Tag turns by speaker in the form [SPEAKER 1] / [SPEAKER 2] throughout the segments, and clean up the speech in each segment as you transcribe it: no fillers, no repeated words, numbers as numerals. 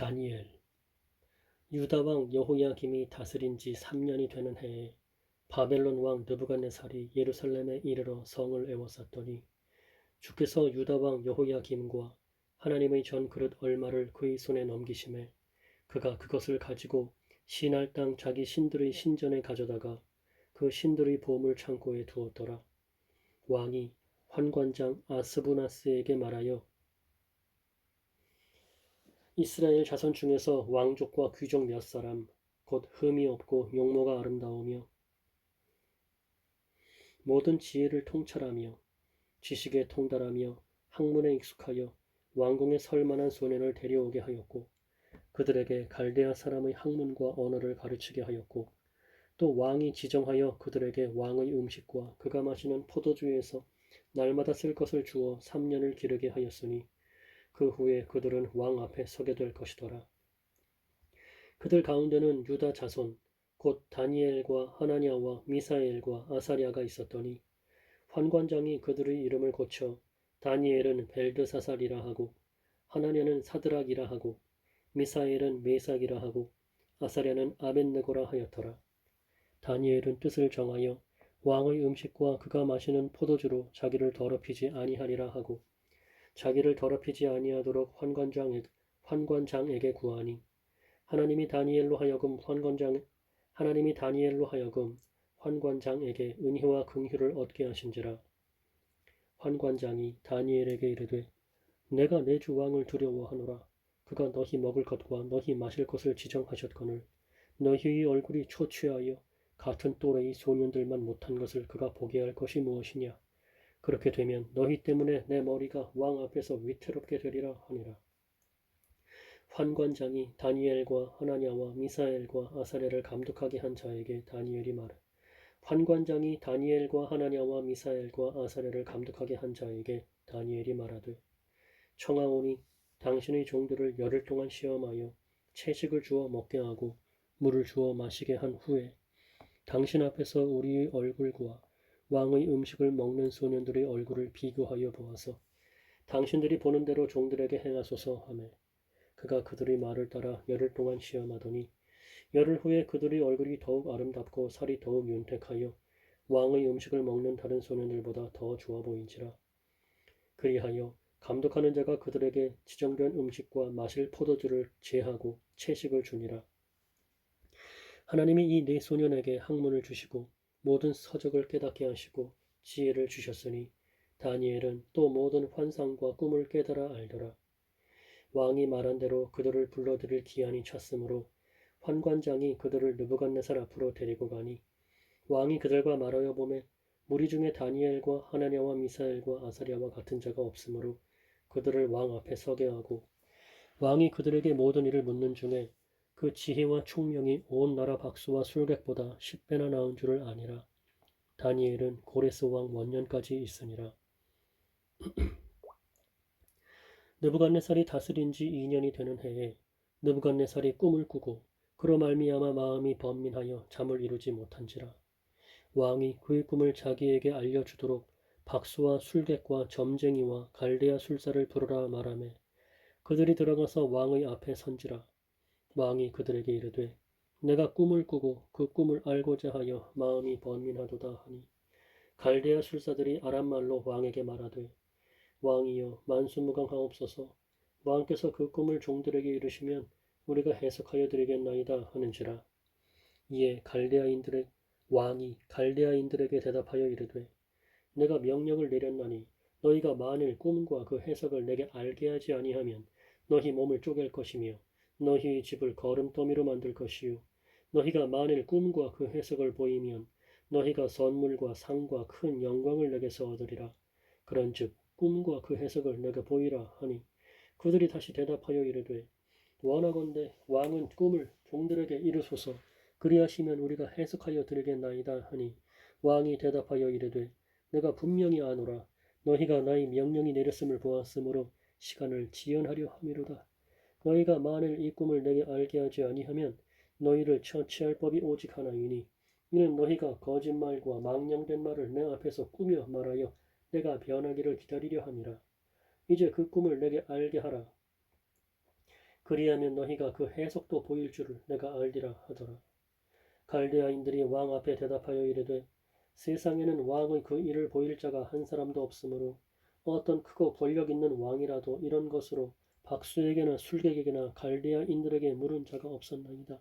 [SPEAKER 1] 다니엘. 유다 왕 여호야김이 다스린 지 3년이 되는 해에 바벨론 왕 느부갓네살이 예루살렘에 이르러 성을 에워쌌더니 주께서 유다 왕 여호야김과 하나님의 전 그릇 얼마를 그의 손에 넘기심에 그가 그것을 가지고 시날 땅 자기 신들의 신전에 가져다가 그 신들의 보물 창고에 두었더라. 왕이 환관장 아스부나스에게 말하여 이스라엘 자손 중에서 왕족과 귀족 몇 사람 곧 흠이 없고 용모가 아름다우며 모든 지혜를 통찰하며 지식에 통달하며 학문에 익숙하여 왕궁에 설만한 소년을 데려오게 하였고 그들에게 갈대아 사람의 학문과 언어를 가르치게 하였고 또 왕이 지정하여 그들에게 왕의 음식과 그가 마시는 포도주에서 날마다 쓸 것을 주어 3년을 기르게 하였으니 그 후에 그들은 왕 앞에 서게 될 것이더라. 그들 가운데는 유다 자손 곧 다니엘과 하나냐와 미사엘과 아사랴가 있었더니 환관장이 그들의 이름을 고쳐 다니엘은 벨드사살이라 하고 하나냐는 사드락이라 하고 미사엘은 메삭이라 하고 아사랴는 아벳느고라 하였더라. 다니엘은 뜻을 정하여 왕의 음식과 그가 마시는 포도주로 자기를 더럽히지 아니하리라 하고 자기를 더럽히지 아니하도록 환관장에게 구하니 하나님이 다니엘로 하여금 환관장에게 은혜와 긍휼을 얻게 하신지라. 환관장이 다니엘에게 이르되 내가 내 주 왕을 두려워하노라. 그가 너희 먹을 것과 너희 마실 것을 지정하셨거늘 너희의 얼굴이 초췌하여 같은 또래의 소년들만 못한 것을 그가 보게 할 것이 무엇이냐. 그렇게 되면 너희 때문에 내 머리가 왕 앞에서 위태롭게 되리라 하니라. 환관장이 다니엘과 하나냐와 미사엘과 아사랴를 감독하게 한 자에게 다니엘이 말해 환관장이 다니엘과 하나냐와 미사엘과 아사랴를 감독하게 한 자에게 다니엘이 말하되 청하오니 당신의 종들을 열흘 동안 시험하여 채식을 주어 먹게 하고 물을 주어 마시게 한 후에 당신 앞에서 우리의 얼굴과 왕의 음식을 먹는 소년들의 얼굴을 비교하여 보아서 당신들이 보는 대로 종들에게 행하소서 하매 그가 그들의 말을 따라 열흘 동안 시험하더니 열흘 후에 그들의 얼굴이 더욱 아름답고 살이 더욱 윤택하여 왕의 음식을 먹는 다른 소년들보다 더 좋아 보인지라. 그리하여 감독하는 자가 그들에게 지정된 음식과 마실 포도주를 제하고 채식을 주니라. 하나님이 이 네 소년에게 학문을 주시고 모든 서적을 깨닫게 하시고 지혜를 주셨으니 다니엘은 또 모든 환상과 꿈을 깨달아 알더라. 왕이 말한 대로 그들을 불러들일 기한이 찼으므로 환관장이 그들을 느부갓네살 앞으로 데리고 가니 왕이 그들과 말하여 보매 무리 중에 다니엘과 하나냐와 미사엘과 아사랴와 같은 자가 없으므로 그들을 왕 앞에 서게 하고 왕이 그들에게 모든 일을 묻는 중에 그 지혜와 총명이 온 나라 박수와 술객보다 10배나 나은 줄을 아니라. 다니엘은 고레스 왕 원년까지 있으니라. 느부갓네살이 다스린 지 2년이 되는 해에 느부갓네살이 꿈을 꾸고 그로 말미암아 마음이 번민하여 잠을 이루지 못한지라. 왕이 그의 꿈을 자기에게 알려주도록 박수와 술객과 점쟁이와 갈대아 술사를 부르라 말하매 그들이 들어가서 왕의 앞에 선지라. 왕이 그들에게 이르되 내가 꿈을 꾸고 그 꿈을 알고자 하여 마음이 번민하도다 하니 갈대아 술사들이 아람말로 왕에게 말하되 왕이여 만수무강하옵소서. 왕께서 그 꿈을 종들에게 이르시면 우리가 해석하여 드리겠나이다 하는지라. 이에 왕이 갈대아인들에게 대답하여 이르되 내가 명령을 내렸나니 너희가 만일 꿈과 그 해석을 내게 알게 하지 아니하면 너희 몸을 쪼갤 것이며 너희의 집을 거름더미로 만들 것이요 너희가 만일 꿈과 그 해석을 보이면 너희가 선물과 상과 큰 영광을 내게서 얻으리라. 그런즉 꿈과 그 해석을 내게 보이라 하니 그들이 다시 대답하여 이르되 원하건대 왕은 꿈을 종들에게 이르소서. 그리하시면 우리가 해석하여 드리겠나이다 하니 왕이 대답하여 이르되 내가 분명히 아노라. 너희가 나의 명령이 내렸음을 보았으므로 시간을 지연하려 함이로다. 너희가 만일 이 꿈을 내게 알게 하지 아니하면 너희를 처치할 법이 오직 하나이니 이는 너희가 거짓말과 망령된 말을 내 앞에서 꾸며 말하여 내가 변하기를 기다리려 함이라. 이제 그 꿈을 내게 알게 하라. 그리하면 너희가 그 해석도 보일 줄을 내가 알리라 하더라. 갈대아인들이 왕 앞에 대답하여 이르되 세상에는 왕의 그 일을 보일 자가 한 사람도 없으므로 어떤 크고 권력 있는 왕이라도 이런 것으로 박수에게나 술객에게나 갈대아인들에게 물은 자가 없었나이다.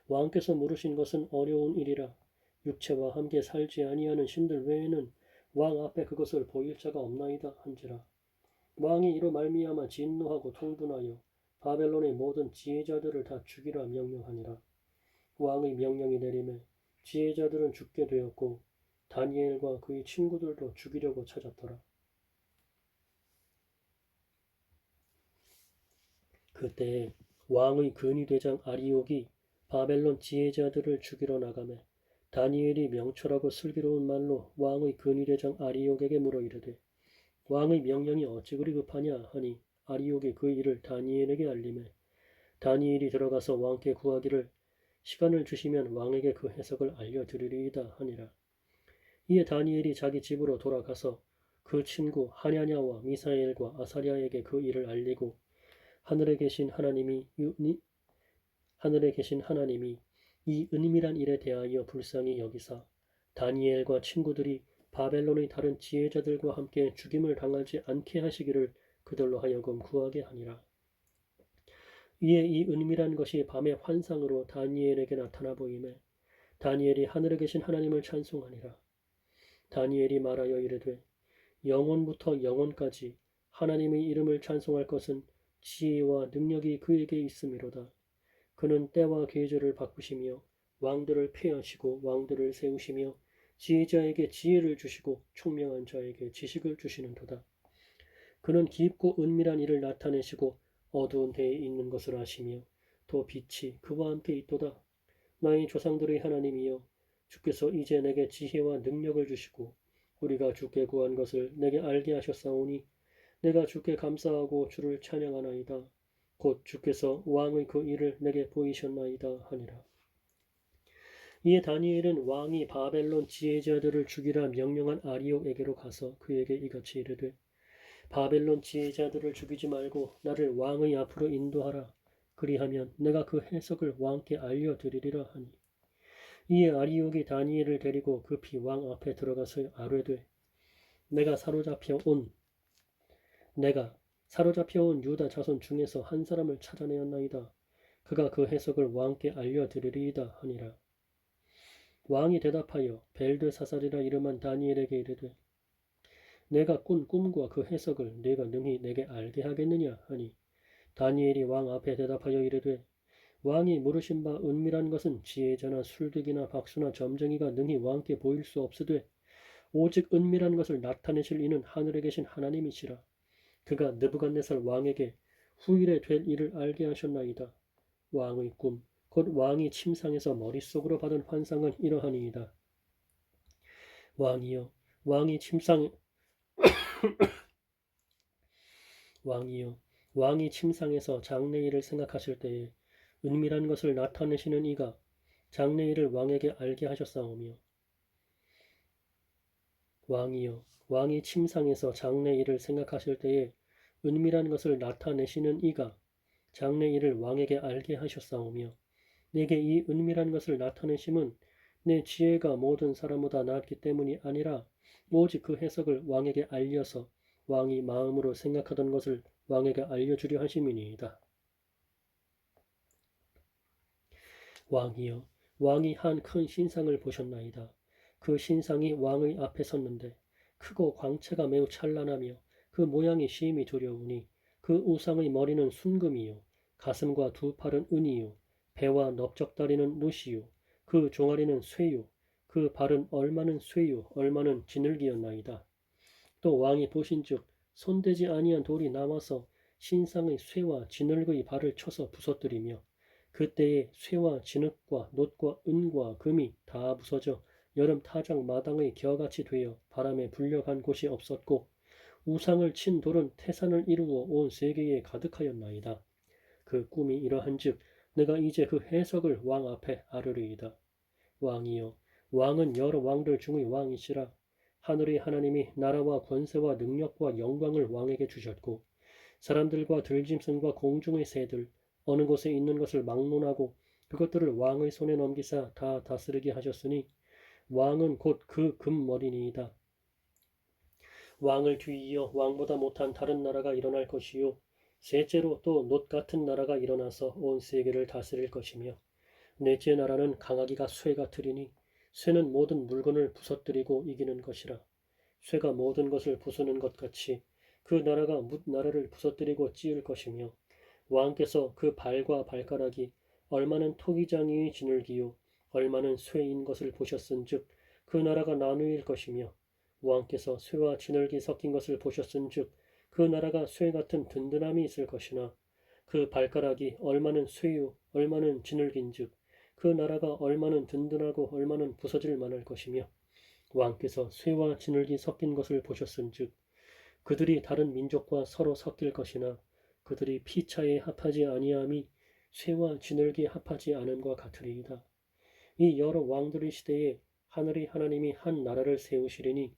[SPEAKER 1] 왕께서 물으신 것은 어려운 일이라 육체와 함께 살지 아니하는 신들 외에는 왕 앞에 그것을 보일 자가 없나이다 한지라. 왕이 이로 말미암아 진노하고 통분하여 바벨론의 모든 지혜자들을 다 죽이라 명령하니라. 왕의 명령이 내림에 지혜자들은 죽게 되었고 다니엘과 그의 친구들도 죽이려고 찾았더라. 그때 왕의 근위대장 아리옥이 바벨론 지혜자들을 죽이러 나가매 다니엘이 명철하고 슬기로운 말로 왕의 근위대장 아리옥에게 물어 이르되 왕의 명령이 어찌 그리 급하냐 하니 아리옥이 그 일을 다니엘에게 알리매 다니엘이 들어가서 왕께 구하기를 시간을 주시면 왕에게 그 해석을 알려드리리이다 하니라. 이에 다니엘이 자기 집으로 돌아가서 그 친구 하냐냐와 미사엘과 아사랴에게 그 일을 알리고 하늘에 계신 하나님이 이 은밀한 일에 대하여 불쌍히 여기사 다니엘과 친구들이 바벨론의 다른 지혜자들과 함께 죽임을 당하지 않게 하시기를 그들로 하여금 구하게 하니라. 이에 이 은밀한 것이 밤의 환상으로 다니엘에게 나타나 보이매 다니엘이 하늘에 계신 하나님을 찬송하니라. 다니엘이 말하여 이르되 영원부터 영원까지 하나님의 이름을 찬송할 것은 지혜와 능력이 그에게 있음이로다. 그는 때와 계절을 바꾸시며 왕들을 폐하시고 왕들을 세우시며 지혜자에게 지혜를 주시고 총명한 자에게 지식을 주시는도다. 그는 깊고 은밀한 일을 나타내시고 어두운 데에 있는 것을 아시며 또 빛이 그와 함께 있도다. 나의 조상들의 하나님이여 주께서 이제 내게 지혜와 능력을 주시고 우리가 주께 구한 것을 내게 알게 하셨사오니 내가 주께 감사하고 주를 찬양하나이다. 곧 주께서 왕의 그 일을 내게 보이셨나이다 하니라. 이에 다니엘은 왕이 바벨론 지혜자들을 죽이라 명령한 아리옥에게로 가서 그에게 이같이 이르되 바벨론 지혜자들을 죽이지 말고 나를 왕의 앞으로 인도하라. 그리하면 내가 그 해석을 왕께 알려드리리라 하니 이에 아리옥이 다니엘을 데리고 급히 왕 앞에 들어가서 아뢰되 내가 사로잡혀온 유다 자손 중에서 한 사람을 찾아내었나이다. 그가 그 해석을 왕께 알려드리리이다 하니라. 왕이 대답하여 벨드사살이라 이름한 다니엘에게 이르되 내가 꾼 꿈과 그 해석을 네가 능히 내게 알게 하겠느냐 하니 다니엘이 왕 앞에 대답하여 이르되 왕이 물으신 바 은밀한 것은 지혜자나 술객이나 박수나 점쟁이가 능히 왕께 보일 수 없으되 오직 은밀한 것을 나타내실 이는 하늘에 계신 하나님이시라. 그가 느부갓네살 왕에게 후일에 될 일을 알게 하셨나이다. 왕의 꿈, 곧 왕이 침상에서 머릿속으로 받은 환상은 이러하니이다. 왕이여, 왕이 침상에서 장래일을 생각하실 때에 은밀한 것을 나타내시는 이가 장래일을 왕에게 알게 하셨사오며 왕이여 왕이 침상에서 장래일을 생각하실 때에 은밀한 것을 나타내시는 이가 장래일을 왕에게 알게 하셨사오며 내게 이 은밀한 것을 나타내심은 내 지혜가 모든 사람보다 낫기 때문이 아니라 오직 그 해석을 왕에게 알려서 왕이 마음으로 생각하던 것을 왕에게 알려주려 하심이니이다. 왕이여 왕이 한 큰 신상을 보셨나이다. 그 신상이 왕의 앞에 섰는데 크고 광채가 매우 찬란하며 그 모양이 심히 두려우니 그 우상의 머리는 순금이요 가슴과 두 팔은 은이요 배와 넓적다리는 룻이요 그 종아리는 쇠요 그 발은 얼마는 쇠요 얼마는 지늘기였나이다. 또 왕이 보신즉 손대지 아니한 돌이 나와서 신상의 쇠와 진흙의 발을 쳐서 부서뜨리며 그때에 쇠와 진흙과 놋과 은과 금이 다 부서져 여름 타작 마당의 겨같이 되어 바람에 불려간 곳이 없었고 우상을 친 돌은 태산을 이루어 온 세계에 가득하였나이다. 그 꿈이 이러한즉 내가 이제 그 해석을 왕 앞에 아뢰리이다. 왕이여 왕은 여러 왕들 중의 왕이시라. 하늘의 하나님이 나라와 권세와 능력과 영광을 왕에게 주셨고 사람들과 들짐승과 공중의 새들 어느 곳에 있는 것을 막론하고 그것들을 왕의 손에 넘기사 다 다스리게 하셨으니 왕은 곧 그 금머리니이다. 왕을 뒤이어 왕보다 못한 다른 나라가 일어날 것이요 셋째로 또 놋 같은 나라가 일어나서 온 세계를 다스릴 것이며 넷째 나라는 강하기가 쇠 같으리니 쇠는 모든 물건을 부서뜨리고 이기는 것이라. 쇠가 모든 것을 부수는 것 같이 그 나라가 뭇 나라를 부서뜨리고 찌을 것이며 왕께서 그 발과 발가락이 얼마는 토기장이의 지늘기요 얼마는 쇠인 것을 보셨은즉 그 나라가 나누일 것이며 왕께서 쇠와 지늘기 섞인 것을 보셨은즉 그 나라가 쇠 같은 든든함이 있을 것이나 그 발가락이 얼마는 쇠요 얼마는 지늘긴즉 그 나라가 얼마는 든든하고 얼마는 부서질 만할 것이며 왕께서 쇠와 지늘기 섞인 것을 보셨은즉 그들이 다른 민족과 서로 섞일 것이나 그들이 피차에 합하지 아니함이 쇠와 지늘기에 합하지 않음과 같으리이다. 이 여러 왕들의 시대에 하늘의 하나님이 한 나라를 세우시리니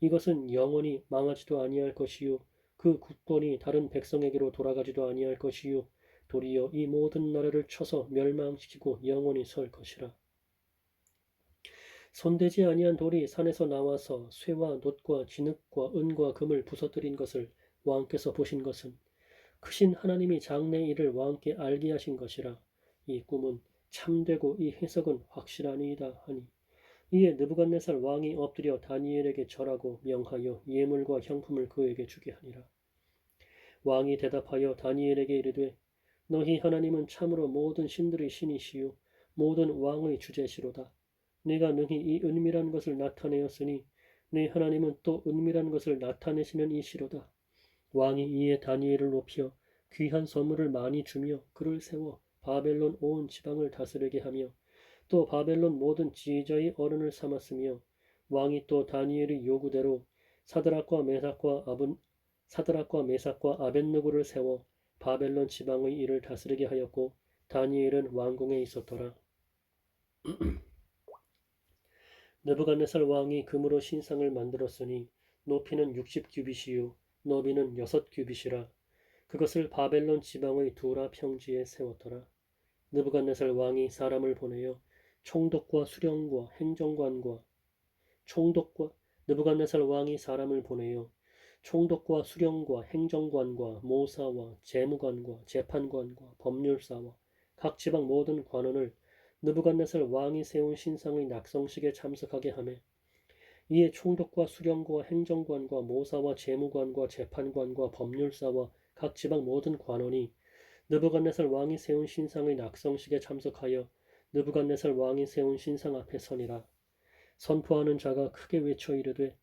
[SPEAKER 1] 이것은 영원히 망하지도 아니할 것이요 그 국권이 다른 백성에게로 돌아가지도 아니할 것이요 도리어 이 모든 나라를 쳐서 멸망시키고 영원히 설 것이라. 손대지 아니한 돌이 산에서 나와서 쇠와 놋과 진흙과 은과 금을 부서뜨린 것을 왕께서 보신 것은 크신 하나님이 장래 일을 왕께 알게 하신 것이라. 이 꿈은 참되고 이 해석은 확실하니이다 하니 이에 느부갓네살 왕이 엎드려 다니엘에게 절하고 명하여 예물과 향품을 그에게 주게 하니라. 왕이 대답하여 다니엘에게 이르되 너희 하나님은 참으로 모든 신들의 신이시요 모든 왕의 주제시로다. 네가 능히 이 은밀한 것을 나타내었으니 네 하나님은 또 은밀한 것을 나타내시는 이시로다. 왕이 이에 다니엘을 높여 귀한 선물을 많이 주며 그를 세워 바벨론 온 지방을 다스리게 하며 또 바벨론 모든 지휘자의 어른을 삼았으며 왕이 또 다니엘의 요구대로 사드락과 메삭과 아벳느고를 세워 바벨론 지방의 일을 다스리게 하였고 다니엘은 왕궁에 있었더라. 느부갓네살 왕이 금으로 신상을 만들었으니 높이는 60규빗이요 너비는 6규빗이라. 그것을 바벨론 지방의 두라 평지에 세웠더라. 느부갓네살 왕이 사람을 보내어 총독과 수령과 행정관과 총독과 느부갓네살 왕이 사람을 보내어 총독과 수령과 행정관과 모사와 재무관과 재판관과 법률사와 각 지방 모든 관원을 느부갓네살 왕이 세운 신상의 낙성식에 참석하게 하매 이에 총독과 수령과 행정관과 모사와 재무관과 재판관과 법률사와 각 지방 모든 관원이 느부갓네살 왕이 세운 신상의 낙성식에 참석하여 느부갓네살 왕이 세운 신상 앞에 서니라. 선포하는 자가 크게 외쳐 이르되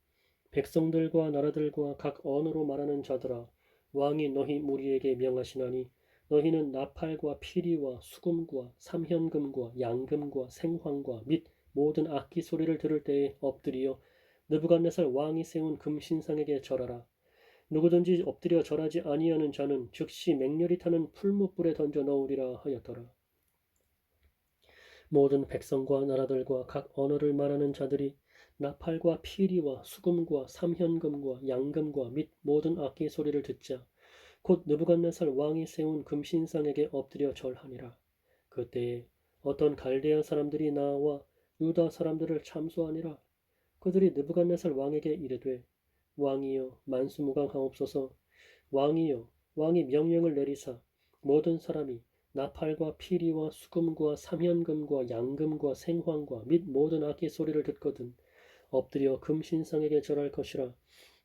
[SPEAKER 1] 백성들과 나라들과 각 언어로 말하는 자들아 왕이 너희 무리에게 명하시나니 너희는 나팔과 피리와 수금과 삼현금과 양금과 생황과 및 모든 악기 소리를 들을 때에 엎드리어 느부갓네살 왕이 세운 금신상에게 절하라. 누구든지 엎드려 절하지 아니하는 자는 즉시 맹렬히 타는 풀무불에 던져 넣으리라 하였더라. 모든 백성과 나라들과 각 언어를 말하는 자들이 나팔과 피리와 수금과 삼현금과 양금과 및 모든 악기 소리를 듣자 곧 느부갓네살 왕이 세운 금신상에게 엎드려 절하니라. 그때에 어떤 갈대아 사람들이 나와 유다 사람들을 참소하니라. 그들이 느부갓네살 왕에게 이르되 왕이여 만수무강하옵소서. 왕이여 왕이 명령을 내리사 모든 사람이 나팔과 피리와 수금과 삼현금과 양금과 생황과 및 모든 악기 소리를 듣거든 엎드려 금신상에게 절할 것이라.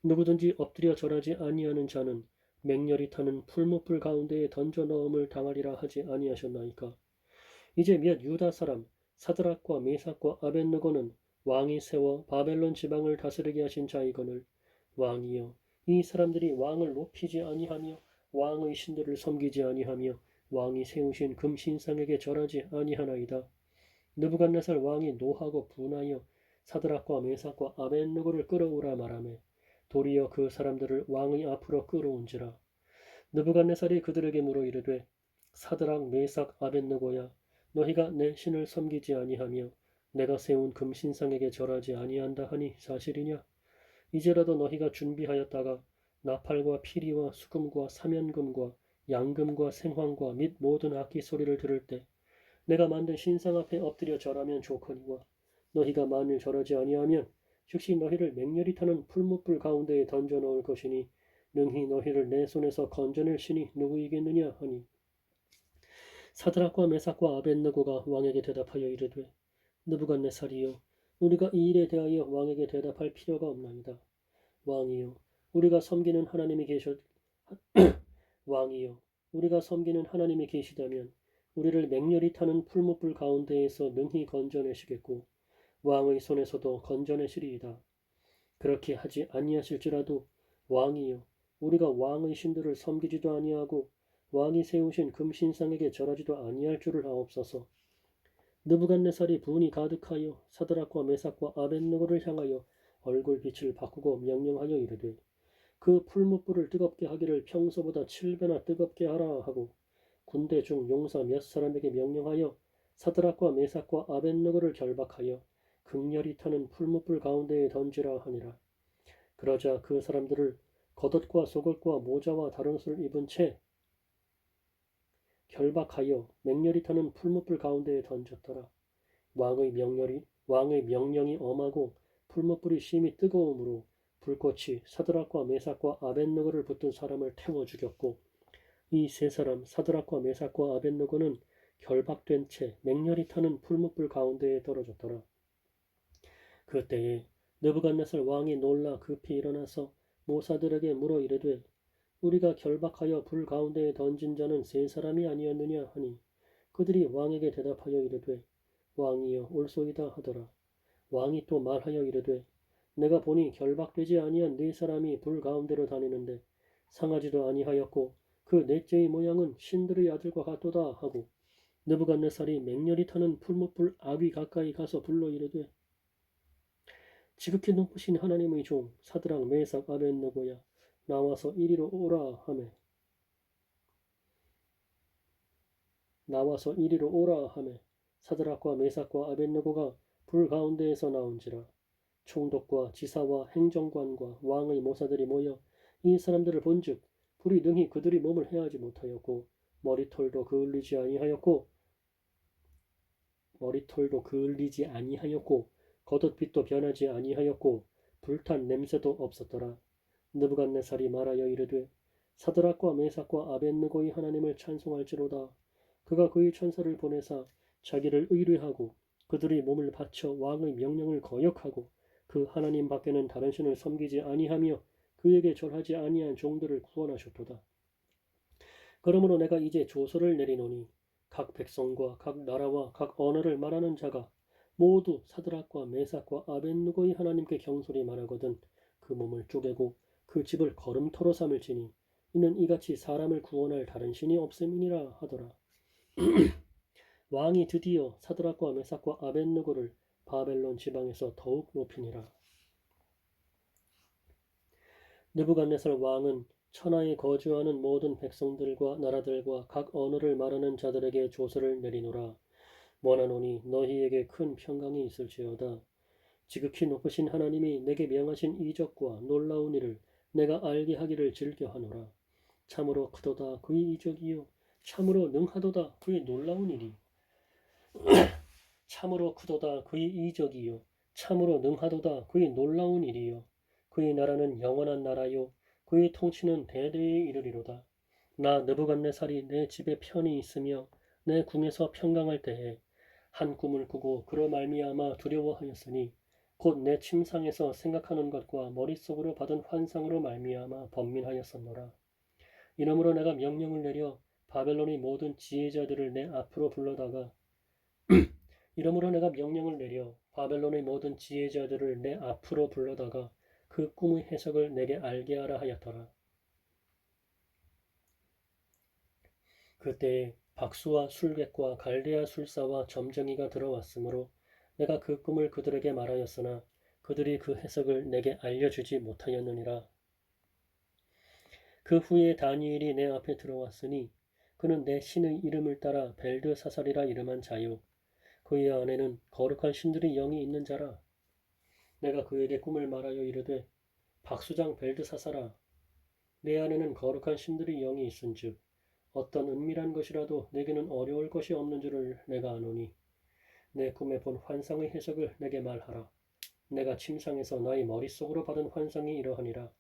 [SPEAKER 1] 누구든지 엎드려 절하지 아니하는 자는 맹렬히 타는 풀무불 가운데에 던져 넣음을 당하리라 하지 아니하셨나이까. 이제 몇 유다 사람 사드락과 메삭과 아벳느고는 왕이 세워 바벨론 지방을 다스리게 하신 자이거늘 왕이여 이 사람들이 왕을 높이지 아니하며 왕의 신들을 섬기지 아니하며 왕이 세우신 금신상에게 절하지 아니하나이다. 느부갓네살 왕이 노하고 분하여 사드락과 메삭과 아벳느고를 끌어오라 말하매 도리어 그 사람들을 왕의 앞으로 끌어온지라. 느부갓네살이 그들에게 물어 이르되 사드락 메삭 아벳느고야 너희가 내 신을 섬기지 아니하며 내가 세운 금신상에게 절하지 아니한다 하니 사실이냐? 이제라도 너희가 준비하였다가 나팔과 피리와 수금과 사면금과 양금과 생황과 및 모든 악기 소리를 들을 때 내가 만든 신상 앞에 엎드려 절하면 좋거니와 너희가 만일 절하지 아니하면 즉시 너희를 맹렬히 타는 풀무불 가운데에 던져 넣을 것이니 능히 너희를 내 손에서 건져낼 신이 누구이겠느냐 하니 사드락과 메삭과 아벳느고가 왕에게 대답하여 이르되 느부갓네살이여 우리가 이 일에 대하여 왕에게 대답할 필요가 없나이다. 왕이여 우리가 섬기는 하나님이 계셔 왕이여 우리가 섬기는 하나님이 계시다면 우리를 맹렬히 타는 풀무불 가운데에서 능히 건져내시겠고 왕의 손에서도 건져내시리이다. 그렇게 하지 아니하실지라도 왕이여 우리가 왕의 신들을 섬기지도 아니하고 왕이 세우신 금신상에게 절하지도 아니할 줄을 아옵소서. 느부갓네살이 분이 가득하여 사드락과 메삭과 아벳느고를 향하여 얼굴빛을 바꾸고 명령하여 이르되 그 풀무불을 뜨겁게 하기를 평소보다 7배나 뜨겁게 하라 하고 군대 중 용사 몇 사람에게 명령하여 사드락과 메삭과 아벳느고를 결박하여 극렬히 타는 풀무불 가운데에 던지라 하니라. 그러자 그 사람들을 겉옷과 속옷과 모자와 다른 옷을 입은 채 결박하여 맹렬히 타는 풀무불 가운데에 던졌더라. 왕의 명령이 엄하고 풀무불이 심히 뜨거움으로 불꽃이 사드락과 메삭과 아벳느고를 붙든 사람을 태워 죽였고 이 세 사람 사드락과 메삭과 아벳느고는 결박된 채 맹렬히 타는 풀무불 가운데에 떨어졌더라. 그때에 느부갓네살 왕이 놀라 급히 일어나서 모사들에게 물어 이르되 우리가 결박하여 불 가운데에 던진 자는 세 사람이 아니었느냐 하니 그들이 왕에게 대답하여 이르되 왕이여 올소이다 하더라. 왕이 또 말하여 이르되 내가 보니 결박되지 아니한 네 사람이 불 가운데로 다니는데 상하지도 아니하였고 그 넷째의 모양은 신들의 아들과 같도다 하고 느부갓네살이 맹렬히 타는 풀무불 아귀 가까이 가서 불러 이르되 지극히 높으신 하나님의 종 사드락 메삭 아벳느고야 나와서 이리로 오라 하매 사드락과 메삭과 아벳느고가 불 가운데에서 나온지라. 총독과 지사와 행정관과 왕의 모사들이 모여 이 사람들을 본즉 불이 능히 그들이 몸을 해하지 못하였고 머리털도 그을리지 아니하였고 겉옷빛도 변하지 아니하였고 불탄 냄새도 없었더라. 느부갓네살이 말하여 이르되 사드락과 메삭과 아벳느고의 하나님을 찬송할지로다. 그가 그의 천사를 보내사 자기를 의뢰하고 그들의 몸을 바쳐 왕의 명령을 거역하고 그 하나님 밖에는 다른 신을 섬기지 아니하며 그에게 절하지 아니한 종들을 구원하셨도다. 그러므로 내가 이제 조서를 내리노니 각 백성과 각 나라와 각 언어를 말하는 자가 모두 사드락과 메삭과 아벳느고의 하나님께 경솔히 말하거든 그 몸을 쪼개고 그 집을 걸음터로 삼을지니 이는 이같이 사람을 구원할 다른 신이 없음이니라 하더라. 왕이 드디어 사드락과 메삭과 아벳느고를 바벨론 지방에서 더욱 높이니라. 느부갓네살 왕은 천하에 거주하는 모든 백성들과 나라들과 각 언어를 말하는 자들에게 조서를 내리노라. 원하노니 너희에게 큰 평강이 있을지어다. 지극히 높으신 하나님이 내게 명하신 이적과 놀라운 일을 내가 알게 하기를 즐겨하노라. 참으로 크도다 그의 이적이요 참으로 능하도다 그의 놀라운 일이 참으로 크도다 그의 이적이요 참으로 능하도다 그의 놀라운 일이요 그의 나라는 영원한 나라요 그의 통치는 대대에 이르리로다. 나 느부갓네살이 내 집에 편히 있으며 내 궁에서 평강할 때에 한 꿈을 꾸고 그로 말미암아 두려워하였으니 곧 내 침상에서 생각하는 것과 머릿속으로 받은 환상으로 말미암아 번민하였었노라. 이러므로 내가 명령을 내려 바벨론의 모든 지혜자들을 내 앞으로 불러다가 그 꿈의 해석을 내게 알게 하라 하였더라. 그때에 박수와 술객과 갈대아 술사와 점쟁이가 들어왔으므로 내가 그 꿈을 그들에게 말하였으나 그들이 그 해석을 내게 알려주지 못하였느니라. 그 후에 다니엘이 내 앞에 들어왔으니 그는 내 신의 이름을 따라 벨드사살이라 이름한 자요 그의 안에는 거룩한 신들의 영이 있는 자라. 내가 그에게 꿈을 말하여 이르되 박수장 벨드사살아 내 안에는 거룩한 신들의 영이 있은즉 어떤 은밀한 것이라도 내게는 어려울 것이 없는 줄을 내가 아노니 내 꿈에 본 환상의 해석을 내게 말하라. 내가 침상에서 나의 머릿속으로 받은 환상이 이러하니라.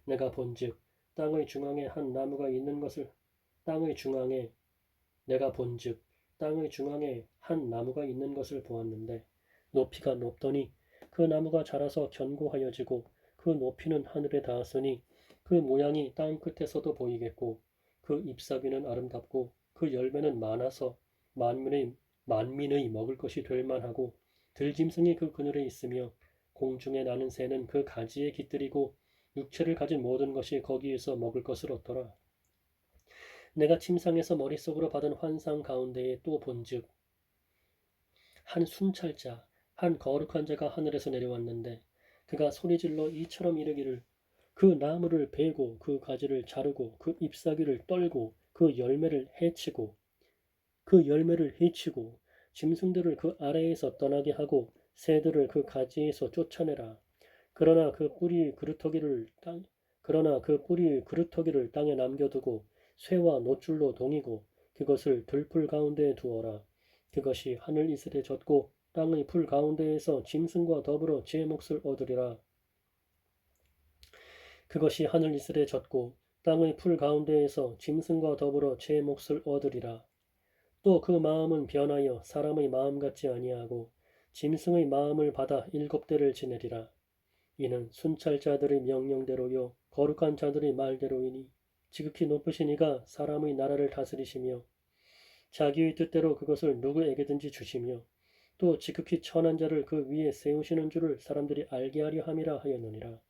[SPEAKER 1] 내가 본즉 땅의 중앙에 한 나무가 있는 것을 땅의 중앙에 내가 본즉 땅의 중앙에 한 나무가 있는 것을 보았는데 높이가 높더니 그 나무가 자라서 견고하여지고 그 높이는 하늘에 닿았으니 그 모양이 땅 끝에서도 보이겠고 그 잎사귀는 아름답고 그 열매는 많아서 만민의 먹을 것이 될 만하고 들짐승이 그 그늘에 있으며 공중에 나는 새는 그 가지에 깃들이고 육체를 가진 모든 것이 거기에서 먹을 것을 얻더라. 내가 침상에서 머릿속으로 받은 환상 가운데에 또 본즉 한 순찰자 한 거룩한 자가 하늘에서 내려왔는데 그가 소리질러 이처럼 이르기를 그 나무를 베고 그 가지를 자르고 그 잎사귀를 떨고 그 열매를 해치고 짐승들을 그 아래에서 떠나게 하고 새들을 그 가지에서 쫓아내라. 그러나 그 뿌리 그루터기를 땅에 남겨두고 쇠와 노줄로 동이고 그것을 들풀 가운데에 두어라. 그것이 하늘 이슬에 젖고 땅의 풀 가운데에서 짐승과 더불어 제 몫을 얻으리라. 그것이 하늘 이슬에 젖고 땅의 풀 가운데에서 짐승과 더불어 제 몫을 얻으리라. 또 그 마음은 변하여 사람의 마음 같지 아니하고 짐승의 마음을 받아 7대를 지내리라. 이는 순찰자들의 명령대로요 거룩한 자들의 말대로이니 지극히 높으신 이가 사람의 나라를 다스리시며 자기의 뜻대로 그것을 누구에게든지 주시며 또 지극히 천한 자를 그 위에 세우시는 줄을 사람들이 알게 하려 함이라 하였느니라.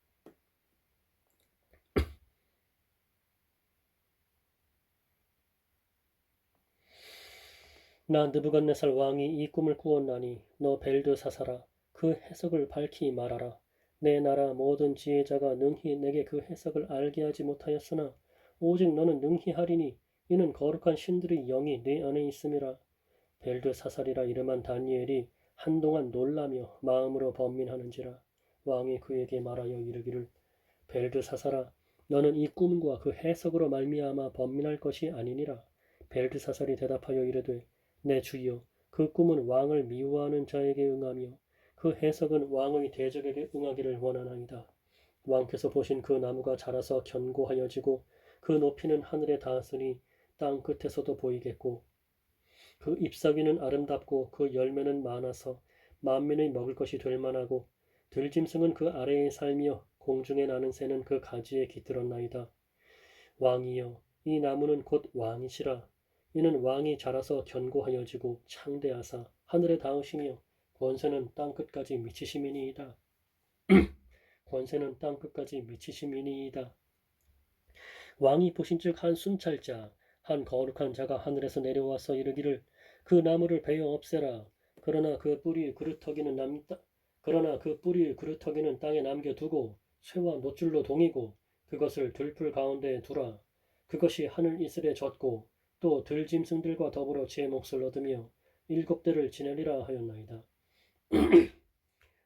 [SPEAKER 1] 나 느부갓네살 왕이 이 꿈을 꾸었나니 너 벨드사사라 그 해석을 밝히 말하라. 내 나라 모든 지혜자가 능히 내게 그 해석을 알게 하지 못하였으나 오직 너는 능히 하리니 이는 거룩한 신들의 영이 내 안에 있음이라. 벨드사살이라 이름한 다니엘이 한동안 놀라며 마음으로 번민하는지라. 왕이 그에게 말하여 이르기를 벨드사살아 너는 이 꿈과 그 해석으로 말미암아 번민할 것이 아니니라. 벨드사살이 대답하여 이르되 내 주여 그 꿈은 왕을 미워하는 자에게 응하며 그 해석은 왕의 대적에게 응하기를 원하나이다. 왕께서 보신 그 나무가 자라서 견고하여지고 그 높이는 하늘에 닿았으니 땅 끝에서도 보이겠고 그 잎사귀는 아름답고 그 열매는 많아서 만민의 먹을 것이 될 만하고 들짐승은 그 아래에 살며 공중에 나는 새는 그 가지에 깃들었나이다. 왕이여 이 나무는 곧 왕이시라. 이는 왕이 자라서 견고하여지고 창대하사 하늘에 닿으시며 권세는 땅끝까지 미치심이니이다. 권세는 땅끝까지 미치심이니이다. 왕이 보신즉 한 순찰자 한 거룩한 자가 하늘에서 내려와서 이르기를 그 나무를 베어 없애라. 그러나 그 뿌리 그루터기는 땅에 남겨두고 쇠와 노줄로 동이고 그것을 들풀 가운데에 두라. 그것이 하늘 이슬에 젖고 또 들짐승들과 더불어 제 몫을 얻으며 7대를 지내리라 하였나이다.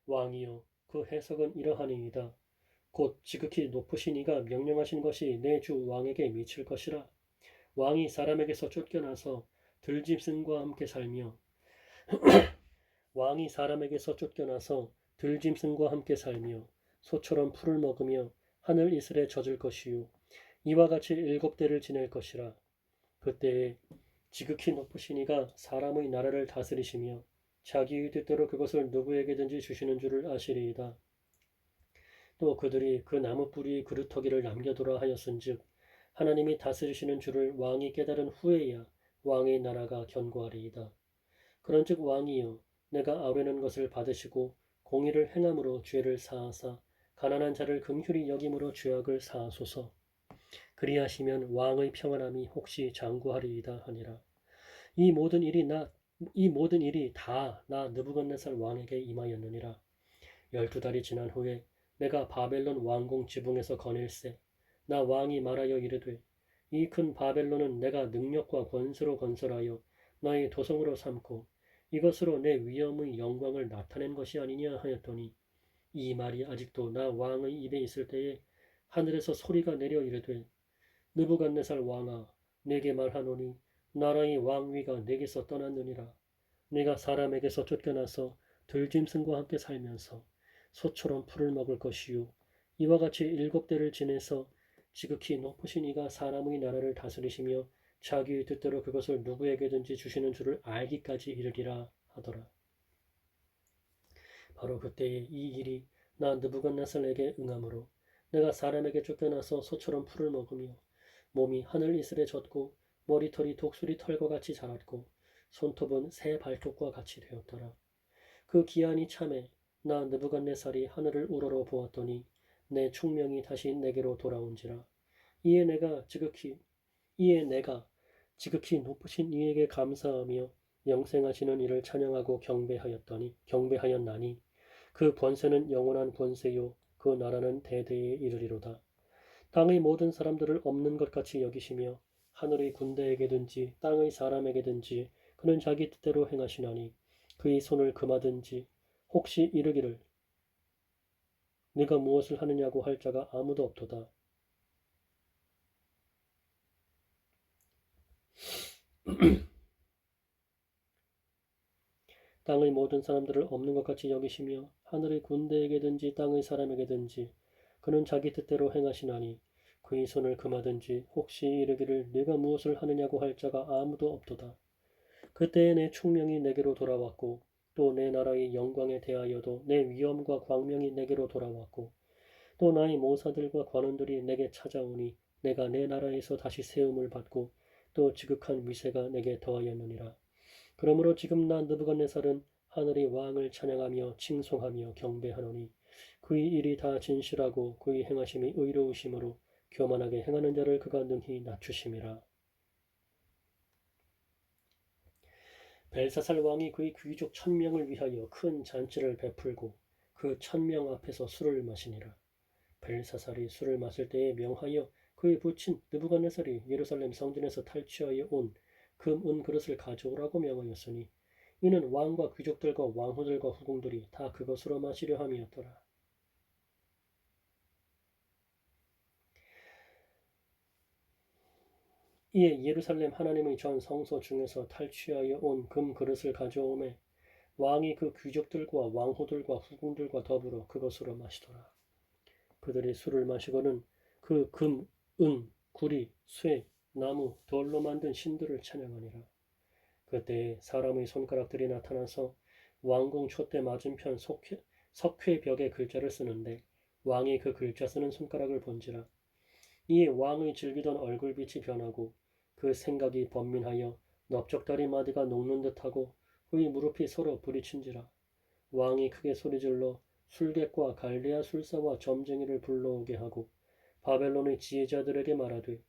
[SPEAKER 1] 왕이여 그 해석은 이러하니이다. 곧 지극히 높으신 이가 명령하신 것이 내 주 왕에게 미칠 것이라. 왕이 사람에게서 쫓겨나서 들짐승과 함께 살며 소처럼 풀을 먹으며 하늘 이슬에 젖을 것이요 이와 같이 7대를 지낼 것이라. 그때에 지극히 높으신 이가 사람의 나라를 다스리시며 자기의 뜻대로 그것을 누구에게든지 주시는 줄을 아시리이다. 또 그들이 그 나무 뿌리 그루터기를 남겨두라 하였은즉 하나님이 다스리시는 줄을 왕이 깨달은 후에야 왕의 나라가 견고하리이다. 그런즉 왕이여 내가 아뢰는 것을 받으시고 공의를 행함으로 죄를 사하사 가난한 자를 긍휼히 여김으로 죄악을 사하소서. 그리하시면 왕의 평안함이 혹시 장구하리이다 하니라. 이 모든 일이 다 나 느부갓네살 왕에게 임하였느니라. 12달이 지난 후에 내가 바벨론 왕궁 지붕에서 거닐세 나 왕이 말하여 이르되 이 큰 바벨론은 내가 능력과 권세로 건설하여 나의 도성으로 삼고 이것으로 내 위엄의 영광을 나타낸 것이 아니냐 하였더니 이 말이 아직도 나 왕의 입에 있을 때에 하늘에서 소리가 내려 이르되 느부갓네살 왕아 내게 말하노니 나라의 왕위가 내게서 떠났느니라. 내가 사람에게서 쫓겨나서 들짐승과 함께 살면서 소처럼 풀을 먹을 것이요 이와 같이 7대를 지내서 지극히 높으신 이가 사람의 나라를 다스리시며 자기의 뜻대로 그것을 누구에게든지 주시는 줄을 알기까지 이르리라 하더라. 바로 그때에 이 일이 나 느부갓네살에게 응함으로 내가 사람에게 쫓겨나서 소처럼 풀을 먹으며 몸이 하늘 이슬에 젖고 머리털이 독수리 털과 같이 자랐고 손톱은 새 발톱과 같이 되었더라. 그 기한이 참에 나 느부갓네살이 하늘을 우러러 보았더니 내 충명이 다시 내게로 돌아온지라. 이에 내가 지극히 높으신 이에게 감사하며 영생하시는 이를 찬양하고 경배하였나니 그 권세는 영원한 권세요 그 나라는 대대에 이르리로다. 땅의 모든 사람들을 없는 것 같이 여기시며 하늘의 군대에게든지 땅의 사람에게든지 그는 자기 뜻대로 행하시나니 그의 손을 금하든지 혹시 이르기를 네가 무엇을 하느냐고 할 자가 아무도 없도다. 땅의 모든 사람들을 없는 것 같이 여기시며 하늘의 군대에게든지 땅의 사람에게든지 그는 자기 뜻대로 행하시나니 그의 손을 금하든지 혹시 이르기를 네가 무엇을 하느냐고 할 자가 아무도 없도다. 그때에 내 충명이 내게로 돌아왔고 또 내 나라의 영광에 대하여도 내 위엄과 광명이 내게로 돌아왔고 또 나의 모사들과 관원들이 내게 찾아오니 내가 내 나라에서 다시 세움을 받고 또 지극한 위세가 내게 더하였느니라. 그러므로 지금 나 느부갓네살은 하늘의 왕을 찬양하며 칭송하며 경배하노니 그의 일이 다 진실하고 그의 행하심이 의로우심으로 교만하게 행하는 자를 그가 능히 낮추심이라. 벨사살 왕이 그의 귀족 1000명을 위하여 큰 잔치를 베풀고 그 1000명 앞에서 술을 마시니라. 벨사살이 술을 마실 때에 명하여 그의 부친 느부갓네살이 예루살렘 성전에서 탈취하여 온 금, 은 그릇을 가져오라고 명하였으니 이는 왕과 귀족들과 왕후들과 후궁들이 다 그것으로 마시려 함이었더라. 이에 예루살렘 하나님의 전 성소 중에서 탈취하여 온 금 그릇을 가져오매 왕이 그 귀족들과 왕후들과 후궁들과 더불어 그것으로 마시더라. 그들이 술을 마시고는 그 금, 은, 구리, 쇠, 나무, 돌로 만든 신들을 찬양하니라. 그때에 사람의 손가락들이 나타나서 왕궁 촛대 맞은편 석회벽에 글자를 쓰는데 왕이 그 글자 쓰는 손가락을 본지라. 이에 왕의 즐기던 얼굴빛이 변하고 그 생각이 번민하여 넓적다리 마디가 녹는 듯하고 그의 무릎이 서로 부딪힌지라. 왕이 크게 소리질러 술객과 갈대아 술사와 점쟁이를 불러오게 하고 바벨론의 지혜자들에게 말하되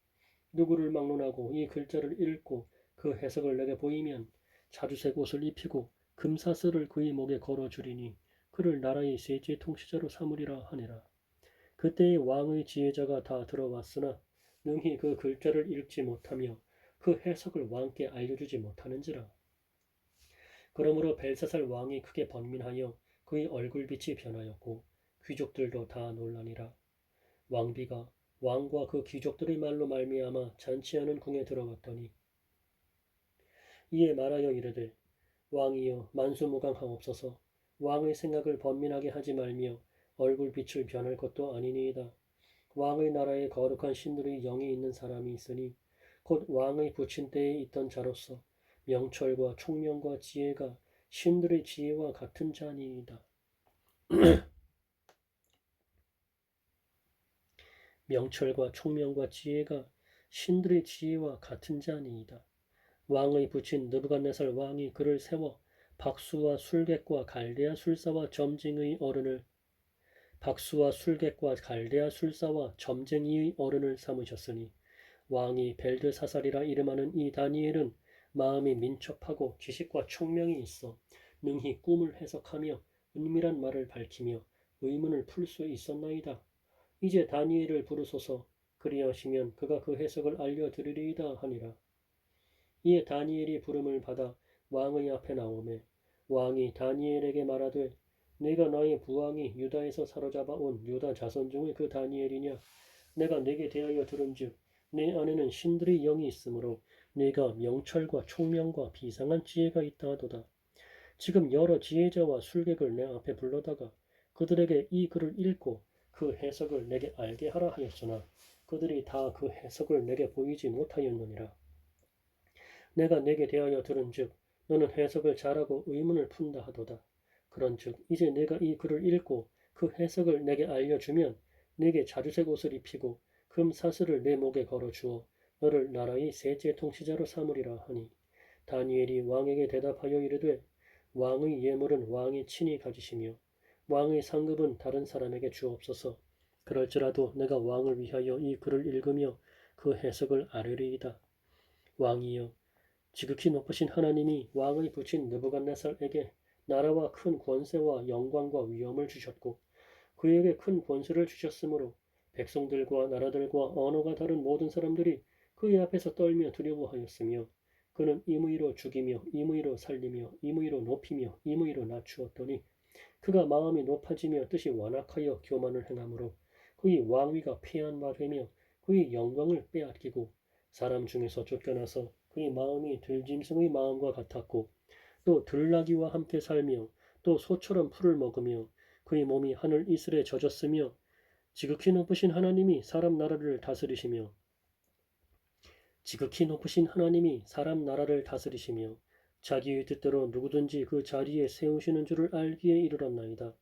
[SPEAKER 1] 누구를 막론하고 이 글자를 읽고 그 해석을 내게 보이면 자주색 옷을 입히고 금사슬을 그의 목에 걸어주리니 그를 나라의 세제 통치자로 삼으리라 하니라. 그때의 왕의 지혜자가 다 들어왔으나 능히 그 글자를 읽지 못하며 그 해석을 왕께 알려주지 못하는지라. 그러므로 벨사살 왕이 크게 번민하여 그의 얼굴빛이 변하였고 귀족들도 다 놀라니라. 왕비가 왕과 그 귀족들의 말로 말미암아 잔치하는 궁에 들어갔더니 이에 말하여 이르되 왕이여 만수무강하옵소서. 왕의 생각을 번민하게 하지 말며 얼굴빛을 변할 것도 아니니이다. 왕의 나라에 거룩한 신들의 영이 있는 사람이 있으니 곧 왕의 부친 때에 있던 자로서 명철과 총명과 지혜가 신들의 지혜와 같은 자니이다. 명철과 총명과 지혜가 신들의 지혜와 같은 자니이다. 왕의 부친 느부갓네살 왕이 그를 세워 박수와 술객과 갈대아 술사와 점쟁이의 어른을 삼으셨으니 왕이 벨드사살이라 이름하는 이 다니엘은 마음이 민첩하고 지식과 총명이 있어 능히 꿈을 해석하며 은밀한 말을 밝히며 의문을 풀 수 있었나이다. 이제 다니엘을 부르소서. 그리하시면 그가 그 해석을 알려드리리이다 하니라. 이에 다니엘이 부름을 받아 왕의 앞에 나오매 왕이 다니엘에게 말하되 네가 나의 부왕이 유다에서 사로잡아 온 유다 자손 중의 그 다니엘이냐? 내가 네게 대하여 들은즉 내 안에는 신들의 영이 있으므로 네가 명철과 총명과 비상한 지혜가 있다 하도다. 지금 여러 지혜자와 술객을 내 앞에 불러다가 그들에게 이 글을 읽고 그 해석을 내게 알게 하라 하였으나 그들이 다 그 해석을 내게 보이지 못하였느니라. 내가 내게 대하여 들은즉 너는 해석을 잘하고 의문을 푼다 하도다. 그런즉 이제 내가 이 글을 읽고 그 해석을 내게 알려주면 내게 자주색 옷을 입히고 금 사슬을 내 목에 걸어 주어 너를 나라의 셋째 통치자로 삼으리라 하니 다니엘이 왕에게 대답하여 이르되 왕의 예물은 왕이 친히 가지시며 왕의 상급은 다른 사람에게 주옵소서. 그럴지라도 내가 왕을 위하여 이 글을 읽으며 그 해석을 아뢰리이다. 왕이여 지극히 높으신 하나님이 왕의 부친 느부갓네살에게 나라와 큰 권세와 영광과 위엄을 주셨고 그에게 큰 권세를 주셨으므로 백성들과 나라들과 언어가 다른 모든 사람들이 그의 앞에서 떨며 두려워하였으며 그는 임의로 죽이며 임의로 살리며 임의로 높이며 임의로 낮추었더니 그가 마음이 높아지며 뜻이 완악하여 교만을 행하므로 그의 왕위가 패한 바 되며 그의 영광을 빼앗기고 사람 중에서 쫓겨나서 그의 마음이 들짐승의 마음과 같았고 또 들나귀와 함께 살며 또 소처럼 풀을 먹으며 그의 몸이 하늘 이슬에 젖었으며 지극히 높으신 하나님이 사람 나라를 다스리시며 자기의 뜻대로 누구든지 그 자리에 세우시는 줄을 알기에 이르렀나이다.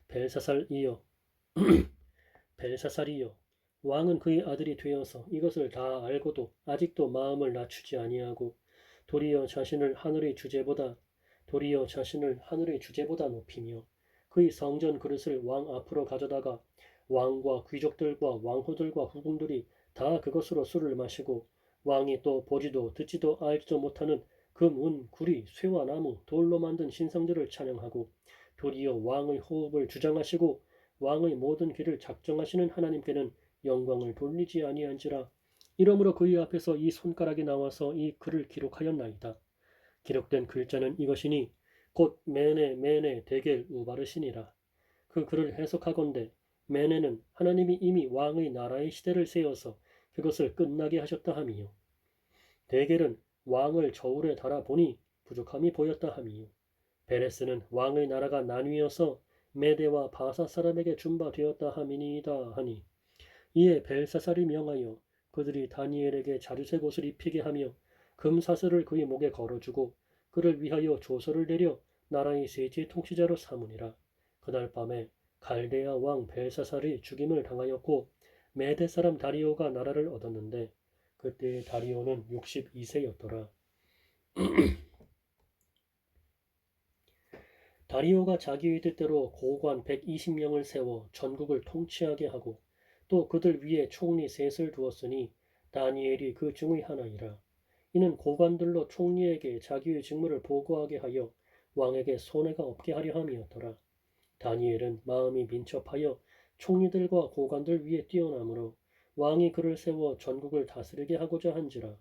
[SPEAKER 1] 벨사살이여 벨사살이여 왕은 그의 아들이 되어서 이것을 다 알고도 아직도 마음을 낮추지 아니하고 도리어 자신을 하늘의 주제보다 높이며 그의 성전 그릇을 왕 앞으로 가져다가 왕과 귀족들과 왕후들과 후궁들이 다 그것으로 술을 마시고 왕이 또 보지도 듣지도 알지도 못하는 금, 은, 구리, 쇠와 나무, 돌로 만든 신상들을 찬양하고 도리어 왕의 호흡을 주장하시고 왕의 모든 길을 작정하시는 하나님께는 영광을 돌리지 아니한지라. 이러므로 그의 앞에서 이 손가락이 나와서 이 글을 기록하였나이다. 기록된 글자는 이것이니 곧 메네 데겔 우바르시니라. 그 글을 해석하건대 메네는 하나님이 이미 왕의 나라의 시대를 세워서 그것을 끝나게 하셨다 함이요. 데겔은 왕을 저울에 달아 보니 부족함이 보였다 함이요. 베레스는 왕의 나라가 나뉘어서 메대와 바사 사람에게 준바되었다 함이니이다 하니 이에 벨사살이 명하여 그들이 다니엘에게 자주색 옷을 입히게 하며 금사슬을 그의 목에 걸어주고 그를 위하여 조서를 내려 나라의 셋째 통치자로 삼으니라. 그날 밤에 갈대아 왕 벨사살이 죽임을 당하였고 메대 사람 다리오가 나라를 얻었는데 그때 다리오는 62세였더라. 다리오가 자기의 뜻대로 고관 120명을 세워 전국을 통치하게 하고 또 그들 위에 총리 셋을 두었으니 다니엘이 그 중의 하나이라. 이는 고관들로 총리에게 자기의 직무를 보고하게 하여 왕에게 손해가 없게 하려 함이었더라. 다니엘은 마음이 민첩하여 총리들과 고관들 위에 뛰어나므로 왕이 그를 세워 전국을 다스리게 하고자 한지라.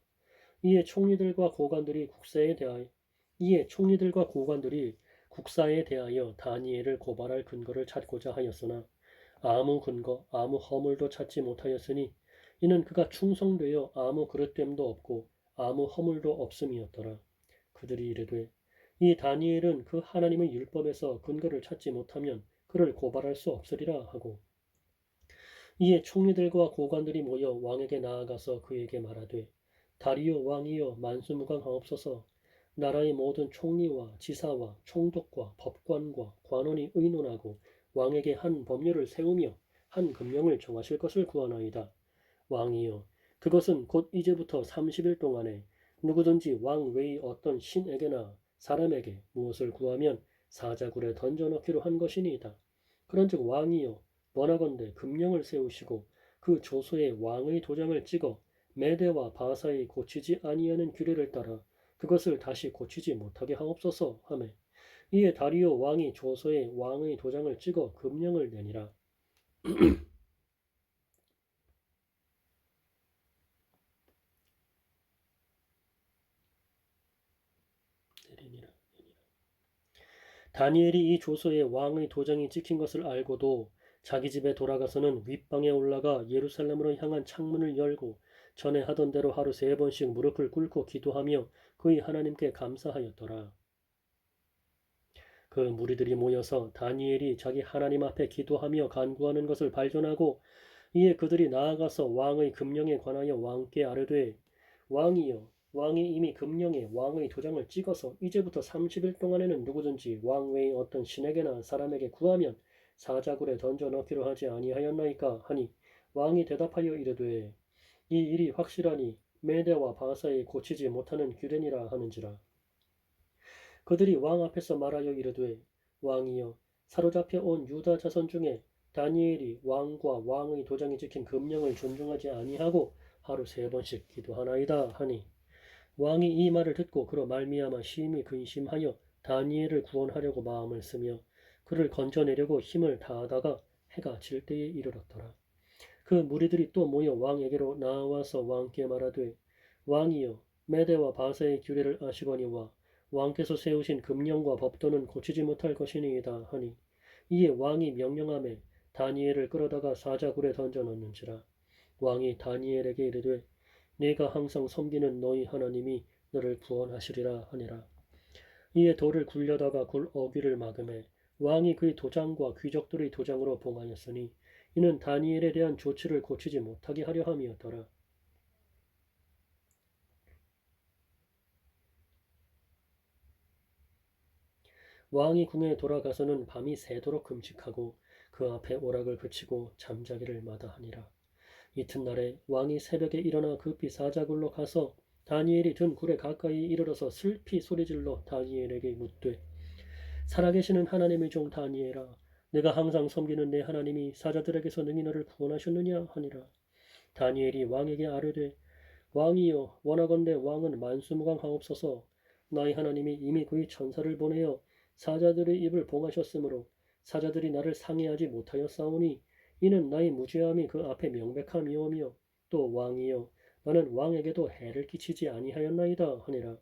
[SPEAKER 1] 이에 총리들과 고관들이 국사에 대하여 다니엘을 고발할 근거를 찾고자 하였으나 아무 근거, 아무 허물도 찾지 못하였으니 이는 그가 충성되어 아무 그릇됨도 없고 아무 허물도 없음이었더라. 그들이 이르되 이 다니엘은 그 하나님의 율법에서 근거를 찾지 못하면 그를 고발할 수 없으리라 하고 이에 총리들과 고관들이 모여 왕에게 나아가서 그에게 말하되 다리오 왕이여 만수무강하옵소서. 나라의 모든 총리와 지사와 총독과 법관과 관원이 의논하고 왕에게 한 법률을 세우며 한 금령을 정하실 것을 구하나이다. 왕이여 그것은 곧 이제부터 30일 동안에 누구든지 왕 외의 어떤 신에게나 사람에게 무엇을 구하면 사자굴에 던져넣기로 한 것이니이다. 그런즉 왕이여 원하건대 금령을 세우시고 그 조서에 왕의 도장을 찍어 메대와 바사에 고치지 아니하는 규례를 따라 그것을 다시 고치지 못하게 하옵소서 하매 이에 다리오 왕이 조서에 왕의 도장을 찍어 금령을 내니라. 다니엘이 이 조서에 왕의 도장이 찍힌 것을 알고도 자기 집에 돌아가서는 윗방에 올라가 예루살렘으로 향한 창문을 열고 전에 하던 대로 하루 3번씩 무릎을 꿇고 기도하며 그의 하나님께 감사하였더라. 그 무리들이 모여서 다니엘이 자기 하나님 앞에 기도하며 간구하는 것을 발견하고 이에 그들이 나아가서 왕의 금령에 관하여 왕께 아뢰되 왕이여 왕이 이미 금령에 왕의 도장을 찍어서 이제부터 30일 동안에는 누구든지 왕 외의 어떤 신에게나 사람에게 구하면 사자굴에 던져 넣기로 하지 아니하였나이까 하니 왕이 대답하여 이르되 이 일이 확실하니 메대와 바사에 고치지 못하는 규례니라 하는지라. 그들이 왕 앞에서 말하여 이르되 왕이여 사로잡혀 온 유다 자손 중에 다니엘이 왕과 왕의 도장이 찍힌 금령을 존중하지 아니하고 하루 3번씩 기도하나이다 하니 왕이 이 말을 듣고 그로 말미암아 심히 근심하여 다니엘을 구원하려고 마음을 쓰며 그를 건져내려고 힘을 다하다가 해가 질 때에 이르렀더라. 그 무리들이 또 모여 왕에게로 나와서 왕께 말하되 왕이여 메대와 바사의 규례를 아시거니와 왕께서 세우신 금령과 법도는 고치지 못할 것이니이다 하니 이에 왕이 명령하매 다니엘을 끌어다가 사자굴에 던져 넣는지라. 왕이 다니엘에게 이르되 네가 항상 섬기는 너희 하나님이 너를 구원하시리라 하니라. 이에 돌을 굴려다가 굴 어귀를 막음에 왕이 그의 도장과 귀족들의 도장으로 봉하였으니 이는 다니엘에 대한 조치를 고치지 못하게 하려 함이었더라. 왕이 궁에 돌아가서는 밤이 새도록 금식하고 그 앞에 오락을 그치고 잠자기를 마다하니라. 이튿날에 왕이 새벽에 일어나 급히 사자굴로 가서 다니엘이 든 굴에 가까이 이르러서 슬피 소리질러 다니엘에게 묻되 살아계시는 하나님의 종 다니엘아 내가 항상 섬기는 내 하나님이 사자들에게서 능히 너를 구원하셨느냐 하니라. 다니엘이 왕에게 아뢰되 왕이여 원하건대 왕은 만수무강하옵소서. 나의 하나님이 이미 그의 천사를 보내어 사자들의 입을 봉하셨으므로 사자들이 나를 상해하지 못하였사오니 이는 나의 무죄함이 그 앞에 명백함이오며 또 왕이여 나는 왕에게도 해를 끼치지 아니하였나이다 하니라.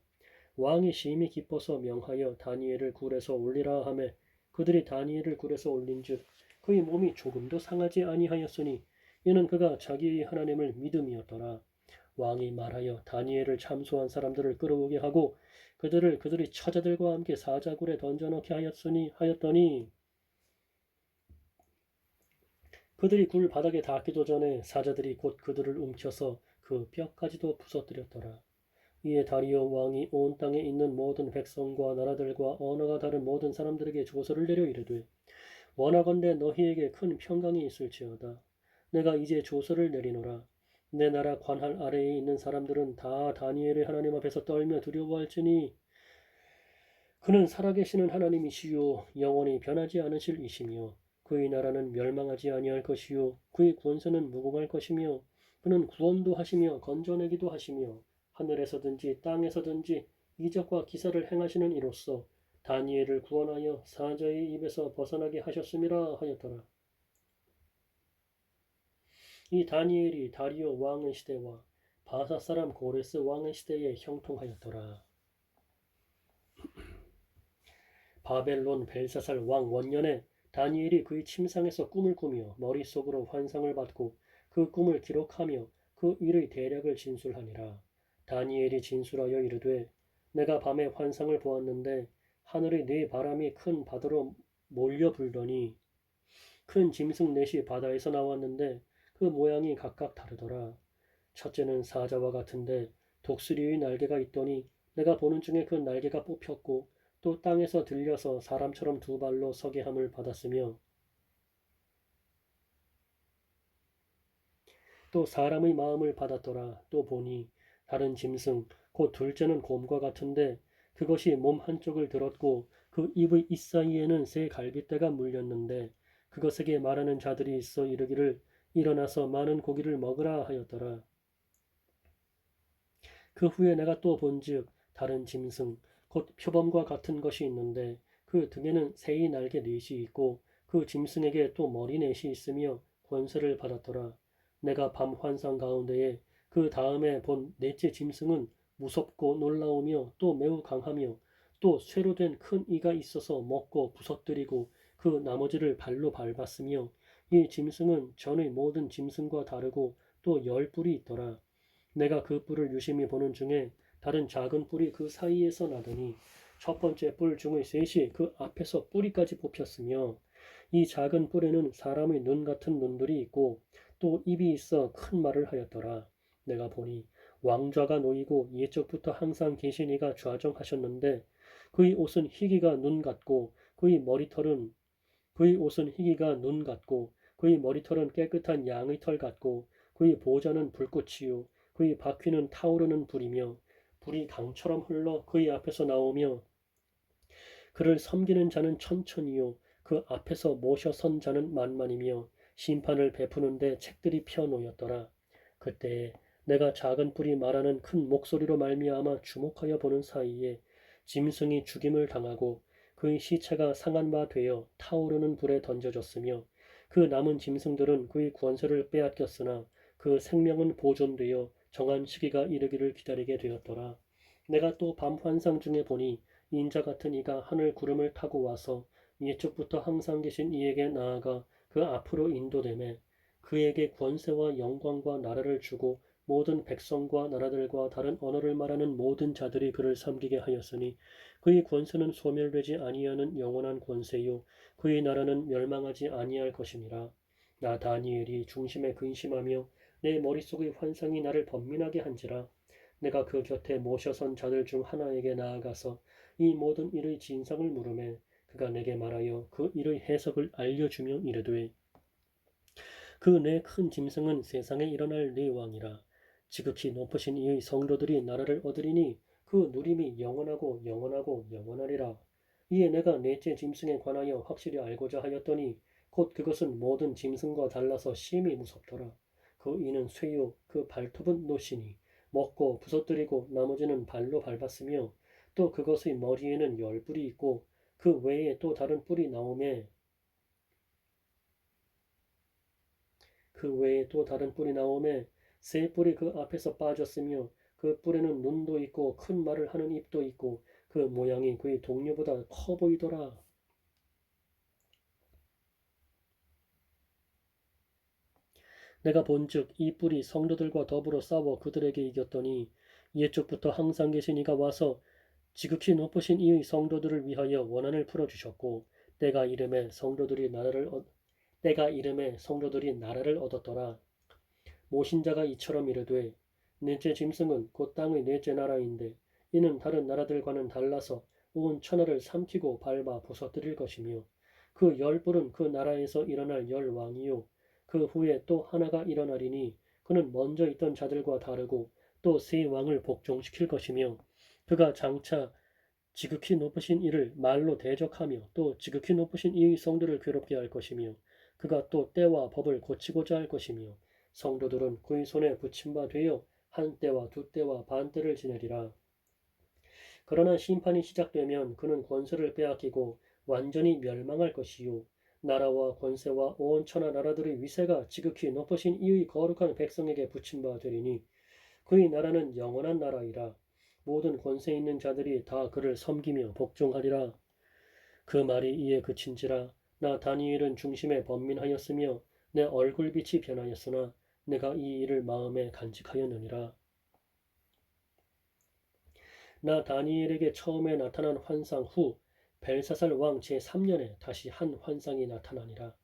[SPEAKER 1] 왕이 심히 기뻐서 명하여 다니엘을 굴에서 올리라 하매 그들이 다니엘을 굴에서 올린즉 그의 몸이 조금도 상하지 아니하였으니 이는 그가 자기의 하나님을 믿음이었더라. 왕이 말하여 다니엘을 참소한 사람들을 끌어오게 하고 그들이 처자들과 함께 사자굴에 던져넣게 하였더니 그들이 굴 바닥에 닿기도 전에 사자들이 곧 그들을 움켜서 그 뼈까지도 부서뜨렸더라. 이에 다리오 왕이 온 땅에 있는 모든 백성과 나라들과 언어가 다른 모든 사람들에게 조서를 내려 이르되 원하건대 너희에게 큰 평강이 있을지어다. 내가 이제 조서를 내리노라. 내 나라 관할 아래에 있는 사람들은 다 다니엘의 하나님 앞에서 떨며 두려워할지니 그는 살아계시는 하나님이시요 영원히 변하지 않으실 이시며 그의 나라는 멸망하지 아니할 것이요 그의 권세는 무궁할 것이며 그는 구원도 하시며 건져내기도 하시며 하늘에서든지 땅에서든지 이적과 기사를 행하시는 이로써 다니엘을 구원하여 사자의 입에서 벗어나게 하셨음이라 하였더라. 이 다니엘이 다리오 왕의 시대와 바사 사람 고레스 왕의 시대에 형통하였더라. 바벨론 벨사살 왕 원년에 다니엘이 그의 침상에서 꿈을 꾸며 머릿속으로 환상을 받고 그 꿈을 기록하며 그 일의 대략을 진술하니라. 다니엘이 진술하여 이르되 내가 밤에 환상을 보았는데 하늘의 네 바람이 큰 바다로 몰려 불더니 큰 짐승 넷이 바다에서 나왔는데 그 모양이 각각 다르더라. 첫째는 사자와 같은데 독수리의 날개가 있더니 내가 보는 중에 그 날개가 뽑혔고 또 땅에서 들려서 사람처럼 2발로 서게 함을 받았으며 또 사람의 마음을 받았더라. 또 보니 다른 짐승 곧 둘째는 곰과 같은데 그것이 몸 한쪽을 들었고 그 입의 잇사이에는 새 갈빗대가 물렸는데 그것에게 말하는 자들이 있어 이르기를 일어나서 많은 고기를 먹으라 하였더라. 그 후에 내가 또 본즉 다른 짐승 곧 표범과 같은 것이 있는데 그 등에는 새의 날개 넷이 있고 그 짐승에게 또 머리 넷이 있으며 권세를 받았더라. 내가 밤 환상 가운데에 그 다음에 본 넷째 짐승은 무섭고 놀라우며 또 매우 강하며 또 쇠로 된 큰 이가 있어서 먹고 부서뜨리고 그 나머지를 발로 밟았으며 이 짐승은 전의 모든 짐승과 다르고 또 10뿔이 있더라. 내가 그 뿔을 유심히 보는 중에 다른 작은 뿔이 그 사이에서 나더니 첫 번째 뿔 중의 셋이 그 앞에서 뿌리까지 뽑혔으며 이 작은 뿔에는 사람의 눈 같은 눈들이 있고 또 입이 있어 큰 말을 하였더라. 내가 보니 왕좌가 놓이고 옛적부터 항상 계신 이가 좌정하셨는데 그의 옷은 희기가 눈 같고 그의 옷은 희기가 눈 같고 그의 머리털은 깨끗한 양의 털 같고 그의 보좌는 불꽃이요 그의 바퀴는 타오르는 불이며 불이 강처럼 흘러 그의 앞에서 나오며 그를 섬기는 자는 천천히요 그 앞에서 모셔 선 자는 만만이며 심판을 베푸는데 책들이 펴 놓였더라. 그때에 내가 작은 뿔이 말하는 큰 목소리로 말미암아 주목하여 보는 사이에 짐승이 죽임을 당하고 그의 시체가 상한 바 되어 타오르는 불에 던져졌으며 그 남은 짐승들은 그의 권세를 빼앗겼으나 그 생명은 보존되어 정한 시기가 이르기를 기다리게 되었더라. 내가 또 밤 환상 중에 보니 인자 같은 이가 하늘 구름을 타고 와서 옛적부터 항상 계신 이에게 나아가 그 앞으로 인도되매 그에게 권세와 영광과 나라를 주고 모든 백성과 나라들과 다른 언어를 말하는 모든 자들이 그를 섬기게 하였으니 그의 권세는 소멸되지 아니하는 영원한 권세요 그의 나라는 멸망하지 아니할 것이니라. 나 다니엘이 중심에 근심하며 내 머릿속의 환상이 나를 번민하게 한지라. 내가 그 곁에 모셔선 자들 중 하나에게 나아가서 이 모든 일의 진상을 물으매 그가 내게 말하여 그 일의 해석을 알려주며 이르되 그 내 큰 짐승은 세상에 일어날 네 왕이라. 지극히 높으신 이의 성도들이 나라를 얻으리니 그 누림이 영원하고 영원하고 영원하리라. 이에 내가 넷째 짐승에 관하여 확실히 알고자 하였더니 곧 그것은 모든 짐승과 달라서 심히 무섭더라. 그 이는 쇠요 그 발톱은 노시니 먹고 부서뜨리고 나머지는 발로 밟았으며 또 그것의 머리에는 10뿔이 있고 그 외에 또 다른 뿔이 나오매 새 뿔이 그 앞에서 빠졌으며 그 뿔에는 눈도 있고 큰 말을 하는 입도 있고 그 모양이 그의 동료보다 커 보이더라. 내가 본즉 이 뿔이 성도들과 더불어 싸워 그들에게 이겼더니 옛적부터 항상 계신 이가 와서 지극히 높으신 이의 성도들을 위하여 원한을 풀어주셨고 때가 이름에 성도들이 나라를 얻었더라. 모신자가 이처럼 이르되 넷째 짐승은 곧 땅의 넷째 나라인데 이는 다른 나라들과는 달라서 온 천하를 삼키고 밟아 부서뜨릴 것이며 그 10뿔은 그 나라에서 일어날 10왕이요 그 후에 또 하나가 일어나리니 그는 먼저 있던 자들과 다르고 또 세 왕을 복종시킬 것이며 그가 장차 지극히 높으신 이를 말로 대적하며 또 지극히 높으신 이의 성도를 괴롭게 할 것이며 그가 또 때와 법을 고치고자 할 것이며 성도들은 그의 손에 붙임 바 되어 한 때와 두 때와 반 때를 지내리라. 그러나 심판이 시작되면 그는 권세를 빼앗기고 완전히 멸망할 것이요 나라와 권세와 온 천하 나라들의 위세가 지극히 높으신 이의 거룩한 백성에게 붙임 바 되리니 그의 나라는 영원한 나라이라. 모든 권세 있는 자들이 다 그를 섬기며 복종하리라. 그 말이 이에 그친지라. 나 다니엘은 중심에 번민하였으며 내 얼굴빛이 변하였으나 내가 이 일을 마음에 간직하였느니라. 나 다니엘에게 처음에 나타난 환상 후 벨사살 왕 제3년에 다시 한 환상이 나타나니라.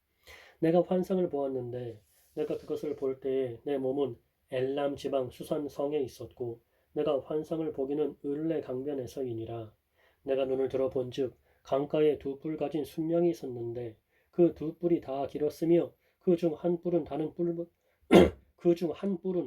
[SPEAKER 1] 내가 환상을 보았는데 내가 그것을 볼 때에 내 몸은 엘람 지방 수산 성에 있었고 내가 환상을 보기는 을레 강변에서이니라. 내가 눈을 들어 본즉 강가에 두 뿔 가진 순양이 섰는데 그 두 뿔이 다 길었으며 그 중 한 뿔은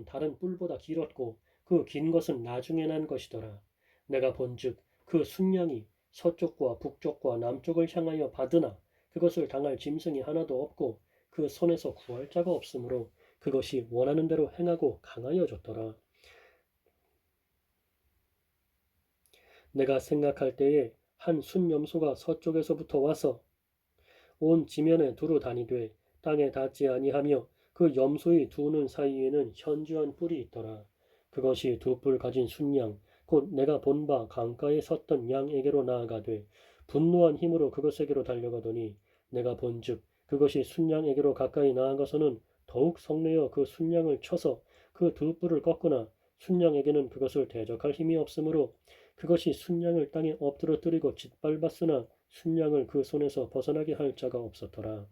[SPEAKER 1] 다른 뿔보다 길었고 그 긴 것은 나중에 난 것이더라. 내가 본즉 그 순양이 서쪽과 북쪽과 남쪽을 향하여 받으나 그것을 당할 짐승이 하나도 없고 그 손에서 구할 자가 없으므로 그것이 원하는 대로 행하고 강하여졌더라. 내가 생각할 때에 한 순염소가 서쪽에서부터 와서 온 지면에 두루 다니되 땅에 닿지 아니하며 그 염소의 두 눈 사이에는 현주한 뿔이 있더라. 그것이 두 뿔 가진 순양 곧 내가 본 바 강가에 섰던 양에게로 나아가되 분노한 힘으로 그것에게로 달려가더니 내가 본즉 그것이 순양에게로 가까이 나아가서는 더욱 성내어 그 순양을 쳐서 그 두 뿔을 꺾으나 순양에게는 그것을 대적할 힘이 없으므로 그것이 순양을 땅에 엎드러뜨리고 짓밟았으나 순양을 그 손에서 벗어나게 할 자가 없었더라.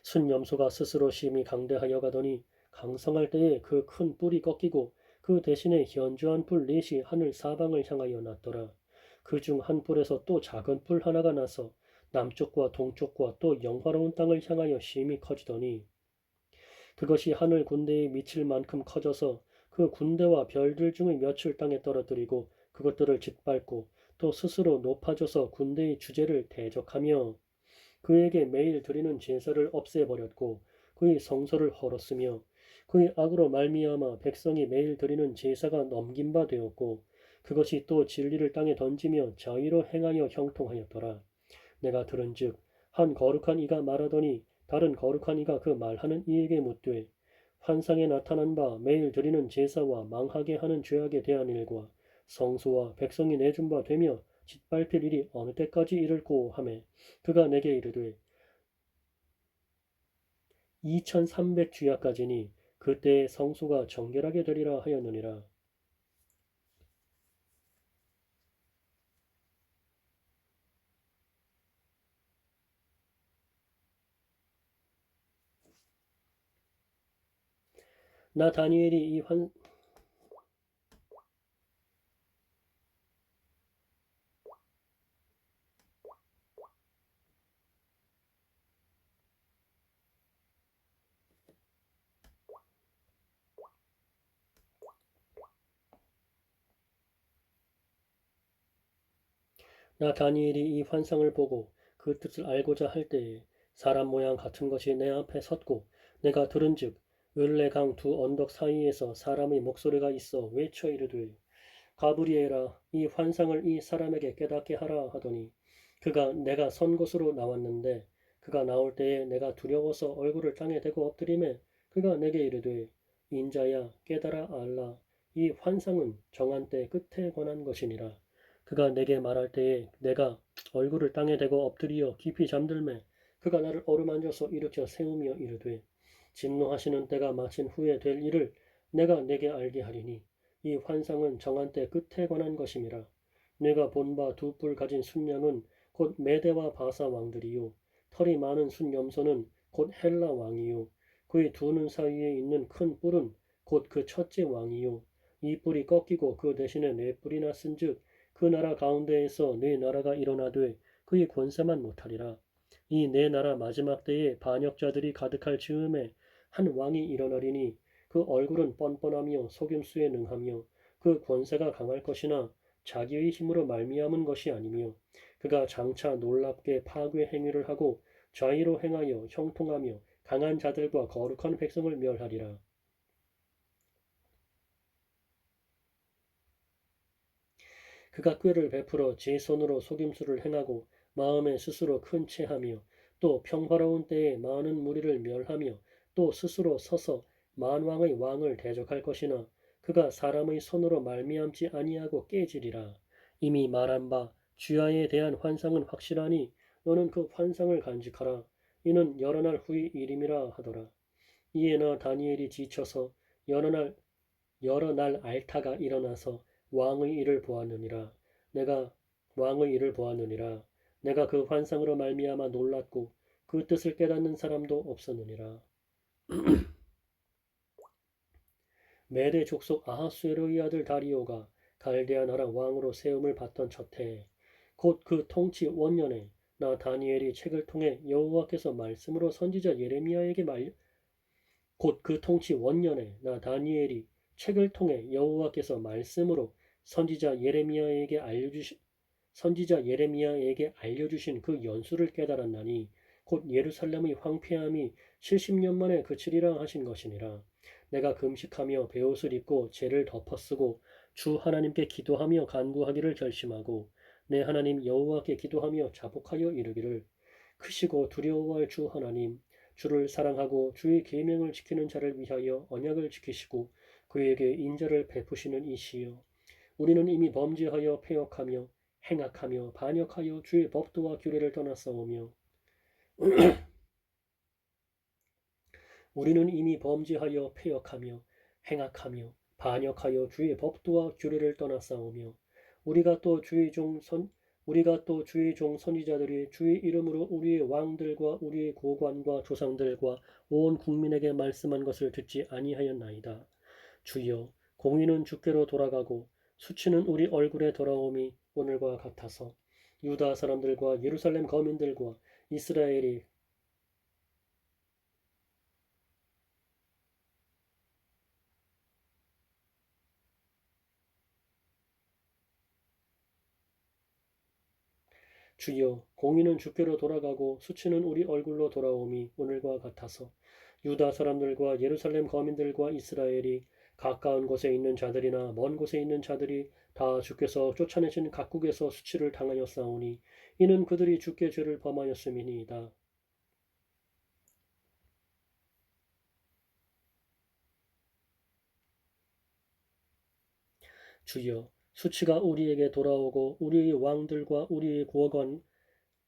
[SPEAKER 1] 순염소가 스스로 심히 강대하여 가더니 강성할 때에 그 큰 뿔이 꺾이고 그 대신에 현저한 뿔 넷이 하늘 사방을 향하여 났더라. 그 중 한 뿔에서 또 작은 뿔 하나가 나서 남쪽과 동쪽과 또 영화로운 땅을 향하여 심히 커지더니 그것이 하늘 군대에 미칠 만큼 커져서 그 군대와 별들 중의 몇을 땅에 떨어뜨리고 그것들을 짓밟고 또 스스로 높아져서 군대의 주제를 대적하며 그에게 매일 드리는 제사를 없애버렸고 그의 성소를 헐었으며 그의 악으로 말미암아 백성이 매일 드리는 제사가 넘긴 바 되었고 그것이 또 진리를 땅에 던지며 자의로 행하여 형통하였더라. 내가 들은즉 한 거룩한 이가 말하더니 다른 거룩한 이가 그 말하는 이에게 묻되 환상에 나타난 바 매일 드리는 제사와 망하게 하는 죄악에 대한 일과 성소와 백성이 내준 바 되며 짓밟힐 일이 어느 때까지 이를꼬 하매 그가 내게 이르되 2300주야까지니 그때의 성소가 정결하게 되리라 하였느니라. 나 다니엘이 이 환상을 보고 그 뜻을 알고자 할 때에 사람 모양 같은 것이 내 앞에 섰고 내가 들은즉 을레강 두 언덕 사이에서 사람의 목소리가 있어 외쳐 이르되 가브리엘아 이 환상을 이 사람에게 깨닫게 하라 하더니 그가 내가 선 곳으로 나왔는데 그가 나올 때에 내가 두려워서 얼굴을 땅에 대고 엎드리매 그가 내게 이르되 인자야 깨달아 알라 이 환상은 정한 때 끝에 관한 것이니라. 그가 내게 말할 때에 내가 얼굴을 땅에 대고 엎드리어 깊이 잠들매 그가 나를 어루만져서 일으켜 세우며 이르되 진노하시는 때가 마친 후에 될 일을 내가 내게 알게 하리니 이 환상은 정한 때 끝에 관한 것임이라. 내가 본 바 두 뿔 가진 순양은 곧 메대와 바사 왕들이요 털이 많은 순염소는 곧 헬라 왕이요 그의 두 눈 사이에 있는 큰 뿔은 곧 그 첫째 왕이요 이 뿔이 꺾이고 그 대신에 네 뿔이나 쓴즉 그 나라 가운데에서 네 나라가 일어나되 그의 권세만 못하리라. 이 네 나라 마지막 때에 반역자들이 가득할 즈음에 한 왕이 일어나리니 그 얼굴은 뻔뻔하며 속임수에 능하며 그 권세가 강할 것이나 자기의 힘으로 말미암은 것이 아니며 그가 장차 놀랍게 파괴 행위를 하고 좌의로 행하여 형통하며 강한 자들과 거룩한 백성을 멸하리라. 그가 꾀를 베풀어 제 손으로 속임수를 행하고 마음에 스스로 큰 체하며 또 평화로운 때에 많은 무리를 멸하며 또 스스로 서서 만왕의 왕을 대적할 것이나 그가 사람의 손으로 말미암지 아니하고 깨지리라. 이미 말한 바 주야에 대한 환상은 확실하니 너는 그 환상을 간직하라. 이는 여러 날 후의 일임이라 하더라. 이에 나 다니엘이 지쳐서 여러 날 앓다가 일어나서 왕의 일을 보았느니라. 내가 왕의 일을 보았느니라. 내가 그 환상으로 말미암아 놀랐고 그 뜻을 깨닫는 사람도 없었느니라. 메대 족속 아하수에로의 아들 다리오가 갈대아 나라 왕으로 세움을 받던 첫해에 곧 그 통치 원년에 나 다니엘이 책을 통해 여호와께서 말씀으로 선지자 예레미야에게 곧 그 통치 원년에 나 다니엘이 책을 통해 여호와께서 말씀으로 선지자 예레미야에게 알려주신 그 연수를 깨달았나니 곧 예루살렘의 황폐함이 70년 만에 그치리라 하신 것이니라. 내가 금식하며 베옷을 입고 죄를 덮어쓰고 주 하나님께 기도하며 간구하기를 결심하고 내 하나님 여호와께 기도하며 자복하여 이르기를 크시고 두려워할 주 하나님 주를 사랑하고 주의 계명을 지키는 자를 위하여 언약을 지키시고 그에게 인자를 베푸시는 이시여 우리는 이미 범죄하여 패역하며 행악하며 반역하여 주의 법도와 규례를 떠났사오며 우리는 이미 범죄하여 패역하며 행악하며 반역하여 주의 법도와 규례를 떠나싸우며 우리가 또 주의 종 선지자들이 주의 이름으로 우리의 왕들과 우리의 고관과 조상들과 온 국민에게 말씀한 것을 듣지 아니하였나이다. 주여, 공의는 주께로 돌아가고 수치는 우리 얼굴에 돌아옴이 오늘과 같아서 유다 사람들과 예루살렘 거민들과 이스라엘이 주여, 공의는 주께로 돌아가고 수치는 우리 얼굴로 돌아옴이 오늘과 같아서 유다 사람들과 예루살렘 거민들과 이스라엘이 가까운 곳에 있는 자들이나 먼 곳에 있는 자들이 다 주께서 쫓아내신 각국에서 수치를 당하였사오니 이는 그들이 주께 죄를 범하였음이니이다. 주여, 수치가 우리에게 돌아오고 우리의 왕들과 우리의 고관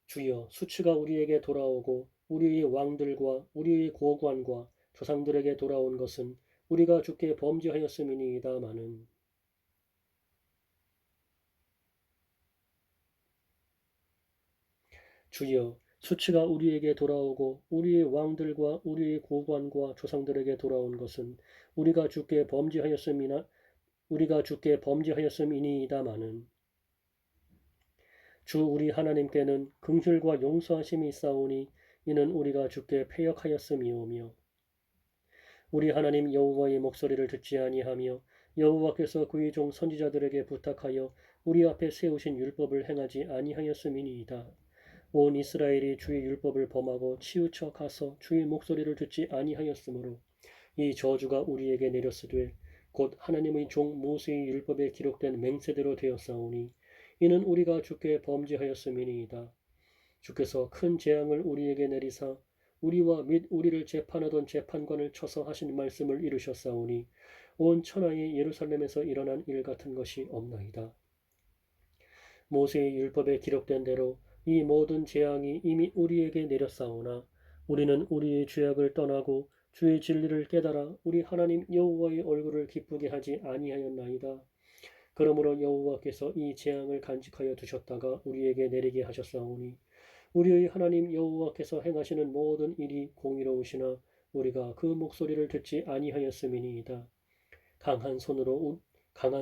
[SPEAKER 1] 주여, 수치가 우리에게 돌아오고 우리의 왕들과 우리의 고관과 조상들에게 돌아온 것은 우리가 주께 범죄하였음이니이다마는 주여, 수치가 우리에게 돌아오고 우리의 왕들과 우리의 고관과 조상들에게 돌아온 것은 우리가 주께 범죄하였음이니이다마는 주 우리 하나님께는 긍휼과 용서하심이 있사오니 이는 우리가 주께 패역하였음이오며 우리 하나님 여호와의 목소리를 듣지 아니하며 여호와께서 그의 종 선지자들에게 부탁하여 우리 앞에 세우신 율법을 행하지 아니하였음이니이다. 온 이스라엘이 주의 율법을 범하고 치우쳐 가서 주의 목소리를 듣지 아니하였으므로 이 저주가 우리에게 내렸으되 곧 하나님의 종 모세의 율법에 기록된 맹세대로 되었사오니 이는 우리가 주께 범죄하였음이니이다. 주께서 큰 재앙을 우리에게 내리사 우리와 및 우리를 재판하던 재판관을 쳐서 하신 말씀을 이루셨사오니 온 천하의 예루살렘에서 일어난 일 같은 것이 없나이다. 모세의 율법에 기록된 대로 이 모든 재앙이 이미 우리에게 내렸사오나 우리는 우리의 죄악을 떠나고 주의 진리를 깨달아 우리 하나님 여호와의 얼굴을 기쁘게 하지 아니하였나이다. 그러므로 여호와께서 이 재앙을 간직하여 두셨다가 우리에게 내리게 하셨사오니 우리의 하나님 여호와께서 행하시는 모든 일이 공의로우시나 우리가 그 목소리를 듣지 아니하였음이니이다. 강한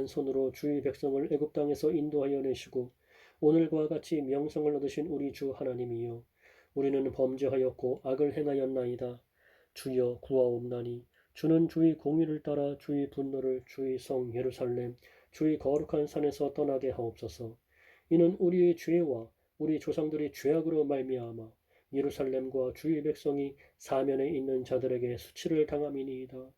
[SPEAKER 1] 손으로 주의 백성을 애굽 땅에서 인도하여 내시고 오늘과 같이 명성을 얻으신 우리 주 하나님이여 우리는 범죄하였고 악을 행하였나이다. 주여 구하옵나니 주는 주의 공의를 따라 주의 분노를 주의 성 예루살렘 주의 거룩한 산에서 떠나게 하옵소서. 이는 우리의 죄와 우리 조상들의 죄악으로 말미암아 예루살렘과 주의 백성이 사면에 있는 자들에게 수치를 당함이니이다.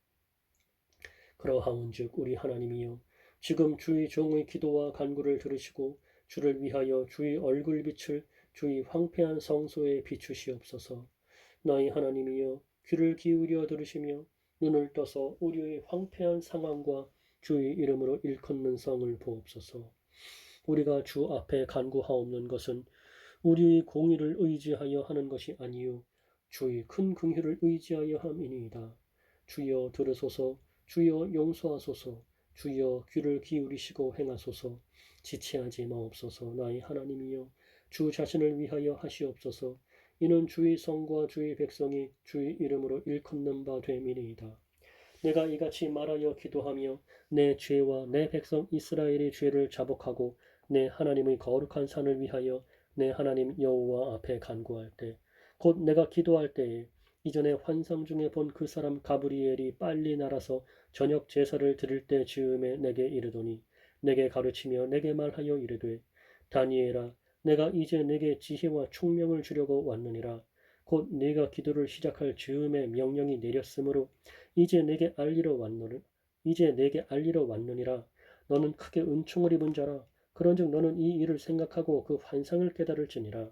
[SPEAKER 1] 그러하온즉 우리 하나님이여 지금 주의 종의 기도와 간구를 들으시고 주를 위하여 주의 얼굴빛을 주의 황폐한 성소에 비추시옵소서. 너희 하나님이여 귀를 기울여 들으시며 눈을 떠서 우리의 황폐한 상황과 주의 이름으로 일컫는 성을 보옵소서. 우리가 주 앞에 간구하옵는 것은 우리의 공의를 의지하여 하는 것이 아니요 주의 큰 긍휼을 의지하여 함이니이다. 주여 들으소서. 주여 용서하소서. 주여 귀를 기울이시고 행하소서. 지체하지 마옵소서. 나의 하나님이여 주 자신을 위하여 하시옵소서. 이는 주의 성과 주의 백성이 주의 이름으로 일컫는 바 됨이니이다. 내가 이같이 말하여 기도하며 내 죄와 내 백성 이스라엘의 죄를 자복하고 내 하나님의 거룩한 산을 위하여 내 하나님 여호와 앞에 간구할 때 곧 내가 기도할 때에 이전에 환상 중에 본 그 사람 가브리엘이 빨리 날아서 저녁 제사를 드릴 때 즈음에 내게 이르더니 내게 가르치며 내게 말하여 이르되 다니엘아 내가 이제 내게 지혜와 총명을 주려고 왔느니라. 곧 네가 기도를 시작할 즈음에 명령이 내렸으므로 이제 내게 알리러 왔느니라. 너는 크게 은총을 입은 자라. 그런즉 너는 이 일을 생각하고 그 환상을 깨달을지니라.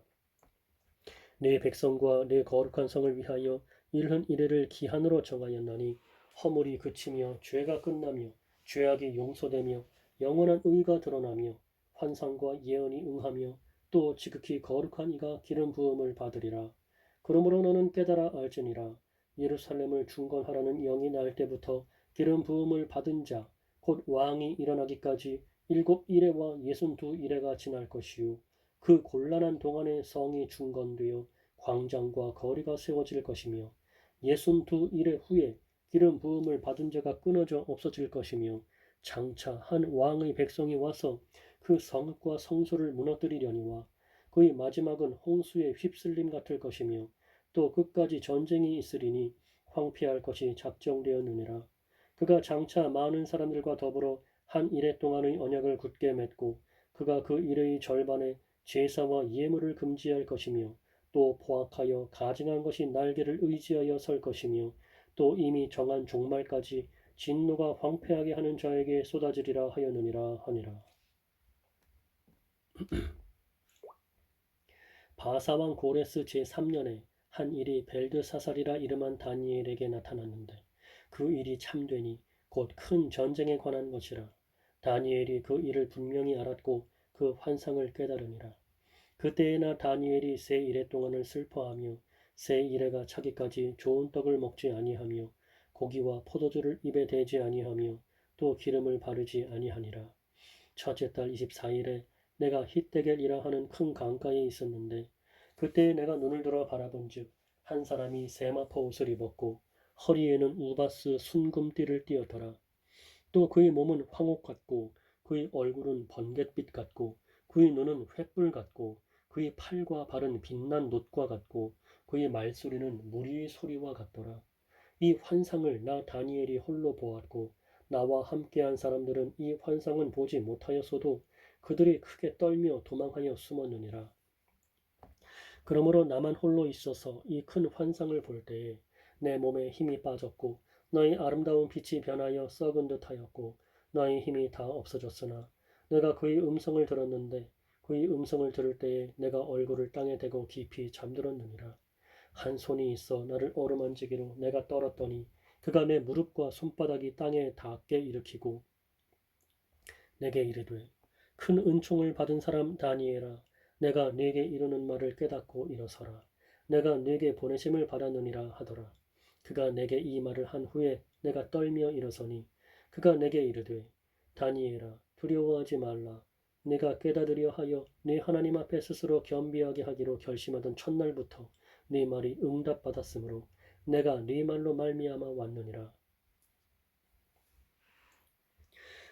[SPEAKER 1] 네 백성과 네 거룩한 성을 위하여 일흔 이레를 기한으로 정하였나니 허물이 그치며 죄가 끝나며 죄악이 용서되며 영원한 의가 드러나며 환상과 예언이 응하며 또 지극히 거룩한 이가 기름 부음을 받으리라. 그러므로 너는 깨달아 알지니라. 예루살렘을 중건하라는 영이 날 때부터 기름 부음을 받은 자 곧 왕이 일어나기까지 7이레와 62이레가 지날 것이요 그 곤란한 동안에 성이 중건되어 광장과 거리가 세워질 것이며 62이레 후에 기름 부음을 받은 자가 끊어져 없어질 것이며 장차 한 왕의 백성이 와서 그 성읍과 성소를 무너뜨리려니와 그의 마지막은 홍수의 휩쓸림 같을 것이며 또 끝까지 전쟁이 있으리니 황폐할 것이 작정되었느니라. 그가 장차 많은 사람들과 더불어 한 이레 동안의 언약을 굳게 맺고 그가 그 이레의 절반에 제사와 예물을 금지할 것이며 또 포악하여 가증한 것이 날개를 의지하여 설 것이며 또 이미 정한 종말까지 진노가 황폐하게 하는 자에게 쏟아지리라 하였느니라 하니라. 바사왕 고레스 제3년에 한 일이 벨드사살이라 이름한 다니엘에게 나타났는데 그 일이 참되니 곧 큰 전쟁에 관한 것이라. 다니엘이 그 일을 분명히 알았고 그 환상을 깨달으니라. 그때에나 다니엘이 새 이레 동안을 슬퍼하며 새 이레가 차기까지 좋은 떡을 먹지 아니하며 고기와 포도주를 입에 대지 아니하며 또 기름을 바르지 아니하니라. 첫째 달 24일에 내가 히데겔이라 하는 큰 강가에 있었는데 그때에 내가 눈을 들어 바라본즉 한 사람이 세마포 옷을 입었고 허리에는 우바스 순금띠를 띠었더라. 또 그의 몸은 황옥 같고 그의 얼굴은 번갯빛 같고 그의 눈은 횃불 같고 그의 팔과 발은 빛난 놋과 같고 그의 말소리는 무리의 소리와 같더라. 이 환상을 나 다니엘이 홀로 보았고 나와 함께한 사람들은 이 환상은 보지 못하였어도 그들이 크게 떨며 도망하여 숨었느니라. 그러므로 나만 홀로 있어서 이 큰 환상을 볼 때에 내 몸에 힘이 빠졌고 너의 아름다운 빛이 변하여 썩은 듯하였고 너의 힘이 다 없어졌으나 내가 그의 음성을 들었는데 그의 음성을 들을 때에 내가 얼굴을 땅에 대고 깊이 잠들었느니라. 한 손이 있어 나를 어루만지기로 내가 떨었더니 그가 내 무릎과 손바닥이 땅에 닿게 일으키고 내게 이르되 큰 은총을 받은 사람 다니엘아 내가 네게 이르는 말을 깨닫고 일어서라. 내가 네게 보내심을 받았느니라 하더라. 그가 내게 이 말을 한 후에 내가 떨며 일어서니 그가 내게 이르되 다니엘아 두려워하지 말라. 내가 깨닫으려 하여 네 하나님 앞에 스스로 겸비하게 하기로 결심하던 첫날부터 네 말이 응답받았으므로 내가 네 말로 말미암아 왔느니라.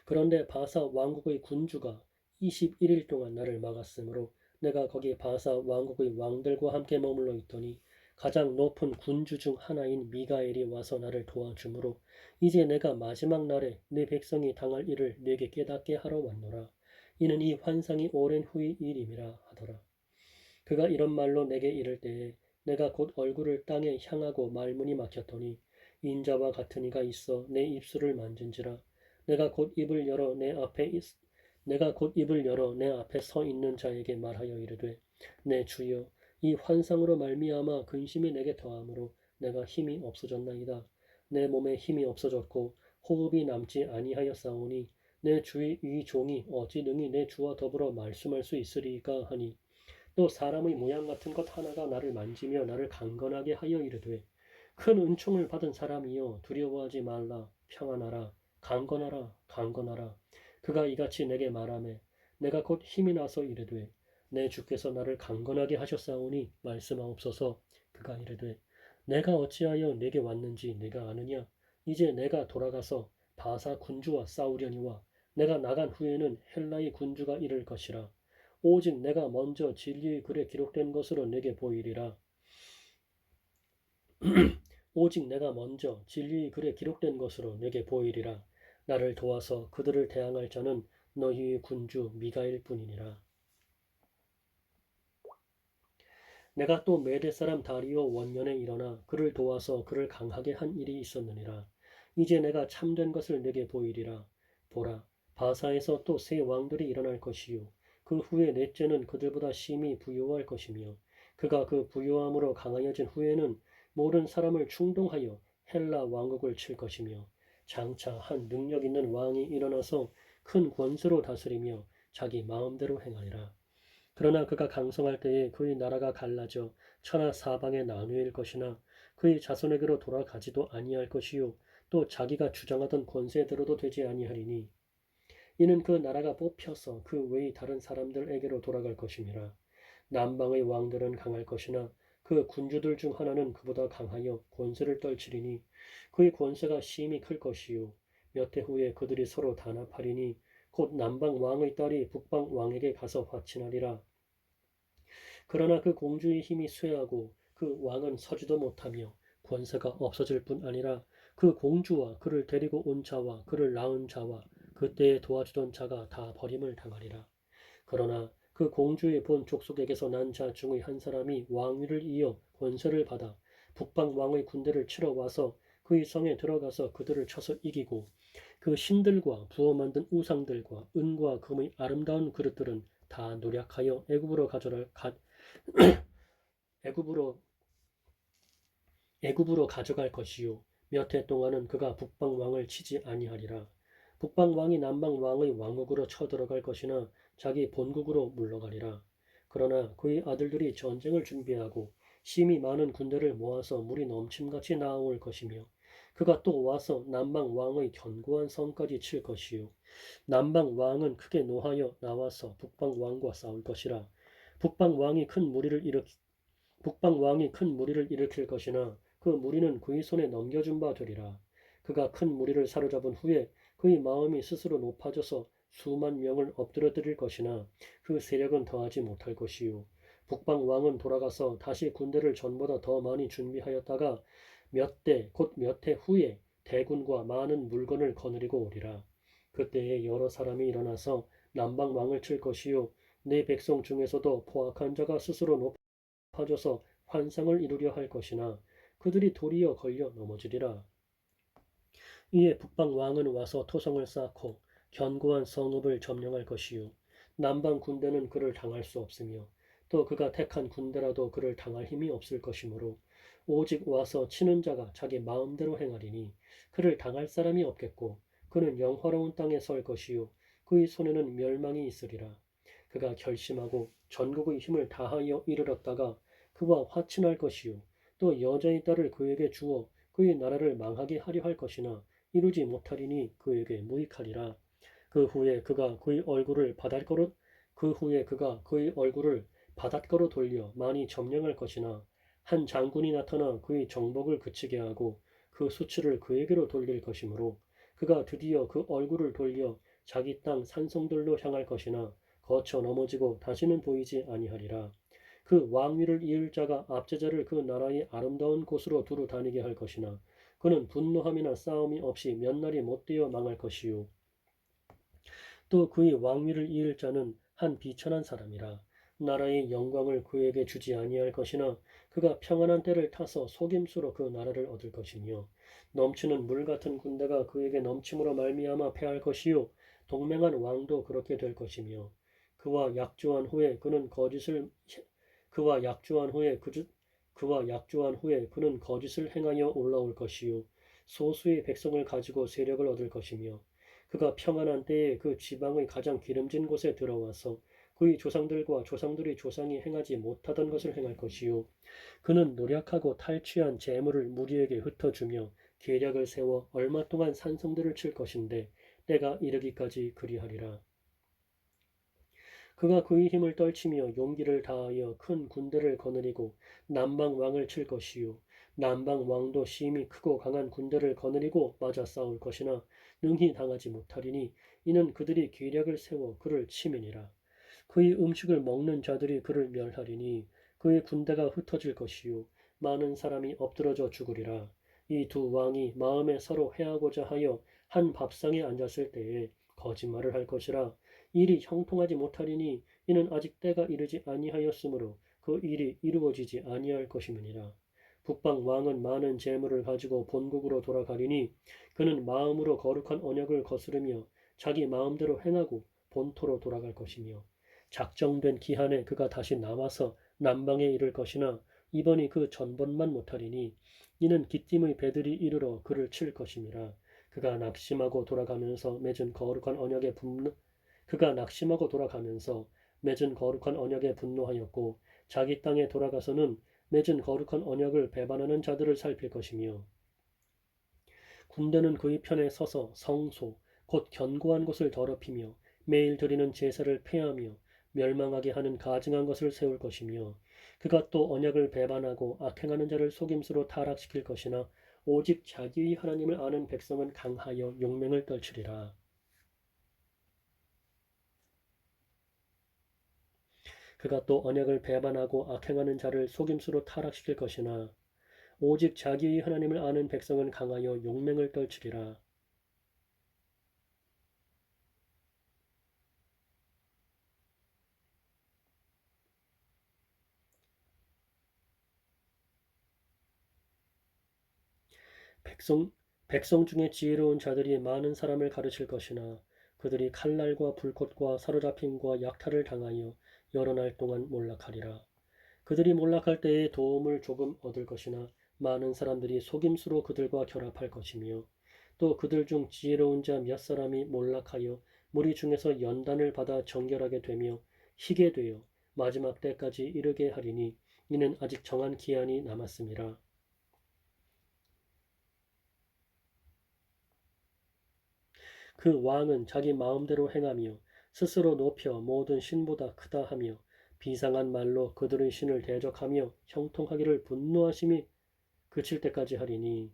[SPEAKER 1] 그런데 바사 왕국의 군주가 21일 동안 나를 막았으므로 내가 거기 바사 왕국의 왕들과 함께 머물러 있더니 가장 높은 군주 중 하나인 미가엘이 와서 나를 도와주므로 이제 내가 마지막 날에 내 백성이 당할 일을 내게 깨닫게 하러 왔노라. 이는 이 환상이 오랜 후의 일임이라 하더라. 그가 이런 말로 내게 이를 때에 내가 곧 얼굴을 땅에 향하고 말문이 막혔더니 인자와 같은 이가 있어 내 입술을 만진지라. 내가 곧 입을 열어 내 앞에 서 있는 자에게 말하여 이르되 내 주여 이 환상으로 말미암아 근심이 내게 더하므로 내가 힘이 없어졌나이다. 내 몸에 힘이 없어졌고 호흡이 남지 아니하였사오니 내 주의 이 종이 어찌 능히 내 주와 더불어 말씀할 수 있으리까 하니 또 사람의 모양 같은 것 하나가 나를 만지며 나를 강건하게 하여 이르되 큰 은총을 받은 사람이여 두려워하지 말라 평안하라 강건하라 강건하라. 그가 이같이 내게 말하매 내가 곧 힘이 나서 이르되 내 주께서 나를 강건하게 하셨사오니 말씀하옵소서. 그가 이르되 내가 어찌하여 내게 왔는지 내가 아느냐. 이제 내가 돌아가서 바사 군주와 싸우려니와 내가 나간 후에는 헬라의 군주가 이를 것이라. 오직 내가 먼저 진리의 글에 기록된 것으로 내게 보이리라. 오직 내가 먼저 진리의 글에 기록된 것으로 내게 보이리라. 나를 도와서 그들을 대항할 자는 너희의 군주 미가엘 뿐이니라. 내가 또 메대 사람 다리오 원년에 일어나 그를 도와서 그를 강하게 한 일이 있었느니라. 이제 내가 참된 것을 내게 보이리라. 보라, 바사에서 또 새 왕들이 일어날 것이요. 그 후에 넷째는 그들보다 심히 부요할 것이며 그가 그 부요함으로 강하여진 후에는 모든 사람을 충동하여 헬라 왕국을 칠 것이며 장차 한 능력 있는 왕이 일어나서 큰 권세로 다스리며 자기 마음대로 행하리라. 그러나 그가 강성할 때에 그의 나라가 갈라져 천하 사방에 나누일 것이나 그의 자손에게로 돌아가지도 아니할 것이요 또 자기가 주장하던 권세대로도 되지 아니하리니 이는 그 나라가 뽑혀서 그 외의 다른 사람들에게로 돌아갈 것임이라. 남방의 왕들은 강할 것이나 그 군주들 중 하나는 그보다 강하여 권세를 떨치리니 그의 권세가 심히 클 것이요 몇 해 후에 그들이 서로 단합하리니 곧 남방 왕의 딸이 북방 왕에게 가서 화친하리라. 그러나 그 공주의 힘이 쇠하고 그 왕은 서지도 못하며 권세가 없어질 뿐 아니라 그 공주와 그를 데리고 온 자와 그를 낳은 자와 그때에 도와주던 자가 다 버림을 당하리라. 그러나 그 공주의 본 족속에게서 난 자 중의 한 사람이 왕위를 이어 권세를 받아 북방 왕의 군대를 치러 와서 그의 성에 들어가서 그들을 쳐서 이기고 그 신들과 부어 만든 우상들과 은과 금의 아름다운 그릇들은 다 노략하여 애굽으로 애굽으로 가져갈 것이요 몇 해 동안은 그가 북방 왕을 치지 아니하리라. 북방 왕이 남방 왕의 왕국으로 쳐들어갈 것이나 자기 본국으로 물러가리라. 그러나 그의 아들들이 전쟁을 준비하고 심히 많은 군대를 모아서 물이 넘침같이 나아올 것이며 그가 또 와서 남방 왕의 견고한 성까지 칠 것이요 남방 왕은 크게 노하여 나와서 북방 왕과 싸울 것이라. 북방 왕이 큰 무리를 일으키 북방 왕이 큰 무리를 일으킬 것이나 그 무리는 그의 손에 넘겨준 바 되리라. 그가 큰 무리를 사로잡은 후에 그의 마음이 스스로 높아져서 수만 명을 엎드려뜨릴 것이나 그 세력은 더하지 못할 것이요. 북방 왕은 돌아가서 다시 군대를 전보다 더 많이 준비하였다가 곧 몇 해 후에 대군과 많은 물건을 거느리고 오리라. 그때에 여러 사람이 일어나서 남방 왕을 칠 것이요. 내 백성 중에서도 포악한 자가 스스로 높아져서 환상을 이루려 할 것이나 그들이 도리어 걸려 넘어지리라. 이에 북방 왕은 와서 토성을 쌓고 견고한 성읍을 점령할 것이요 남방 군대는 그를 당할 수 없으며 또 그가 택한 군대라도 그를 당할 힘이 없을 것이므로 오직 와서 치는 자가 자기 마음대로 행하리니 그를 당할 사람이 없겠고 그는 영화로운 땅에 설 것이요 그의 손에는 멸망이 있으리라. 그가 결심하고 전국의 힘을 다하여 이르렀다가 그와 화친할 것이요 또 여자의 딸을 그에게 주어 그의 나라를 망하게 하려 할 것이나 이루지 못하리니 그에게 무익하리라. 그 후에 그가 그의 얼굴을 바닷가로 돌려 많이 점령할 것이나 한 장군이 나타나 그의 정복을 그치게 하고 그 수치를 그에게로 돌릴 것이므로 그가 드디어 그 얼굴을 돌려 자기 땅 산성들로 향할 것이나 거쳐 넘어지고 다시는 보이지 아니하리라. 그 왕위를 이을 자가 압제자를 그 나라의 아름다운 곳으로 두루 다니게 할 것이나 그는 분노함이나 싸움이 없이 몇 날이 못되어 망할 것이요 또 그의 왕위를 이을 자는 한 비천한 사람이라. 나라의 영광을 그에게 주지 아니할 것이나 그가 평안한 때를 타서 속임수로 그 나라를 얻을 것이며 넘치는 물 같은 군대가 그에게 넘침으로 말미암아 패할 것이요 동맹한 왕도 그렇게 될 것이며 그와 약조한 후에 그는 거짓을 그와 약조한 후에 그는 거짓을 행하여 올라올 것이요 소수의 백성을 가지고 세력을 얻을 것이며 그가 평안한 때에 그 지방의 가장 기름진 곳에 들어와서 그의 조상들과 조상들의 조상이 행하지 못하던 것을 행할 것이요 그는 노력하고 탈취한 재물을 무리에게 흩어주며 계략을 세워 얼마 동안 산성들을 칠 것인데 때가 이르기까지 그리하리라. 그가 그의 힘을 떨치며 용기를 다하여 큰 군대를 거느리고 남방 왕을 칠 것이요 남방 왕도 심히 크고 강한 군대를 거느리고 맞아 싸울 것이나 능히 당하지 못하리니 이는 그들이 계략을 세워 그를 치매니라. 그의 음식을 먹는 자들이 그를 멸하리니 그의 군대가 흩어질 것이요 많은 사람이 엎드러져 죽으리라. 이 두 왕이 마음에 서로 해하고자 하여 한 밥상에 앉았을 때에 거짓말을 할 것이라. 일이 형통하지 못하리니 이는 아직 때가 이르지 아니하였으므로 그 일이 이루어지지 아니할 것임이니라. 북방 왕은 많은 재물을 가지고 본국으로 돌아가리니 그는 마음으로 거룩한 언약을 거스르며 자기 마음대로 행하고 본토로 돌아갈 것이며 작정된 기한에 그가 다시 나와서 남방에 이를 것이나 이번이 그 전번만 못하리니 이는 기띔의 배들이 이르러 그를 칠 것임이라. 그가 낙심하고 돌아가면서 맺은 거룩한 언약에 분노하였고 자기 땅에 돌아가서는 맺은 거룩한 언약을 배반하는 자들을 살필 것이며 군대는 그의 편에 서서 성소 곧 견고한 곳을 더럽히며 매일 드리는 제사를 폐하며 멸망하게 하는 가증한 것을 세울 것이며 그가 또 언약을 배반하고 악행하는 자를 속임수로 타락시킬 것이나 오직 자기의 하나님을 아는 백성은 강하여 용맹을 떨치리라. 그가 또 언약을 배반하고 악행하는 자를 속임수로 타락시킬 것이나 오직 자기의 하나님을 아는 백성은 강하여 용맹을 떨치리라. 백성, 백성 중에 지혜로운 자들이 많은 사람을 가르칠 것이나 그들이 칼날과 불꽃과 사로잡힘과 약탈을 당하여 여러 날 동안 몰락하리라. 그들이 몰락할 때에 도움을 조금 얻을 것이나 많은 사람들이 속임수로 그들과 결합할 것이며 또 그들 중 지혜로운 자 몇 사람이 몰락하여 무리 중에서 연단을 받아 정결하게 되며 희게 되어 마지막 때까지 이르게 하리니 이는 아직 정한 기한이 남았음이라. 그 왕은 자기 마음대로 행하며 스스로 높여 모든 신보다 크다 하며 비상한 말로 그들의 신을 대적하며 형통하기를 분노하심이 그칠 때까지 하리니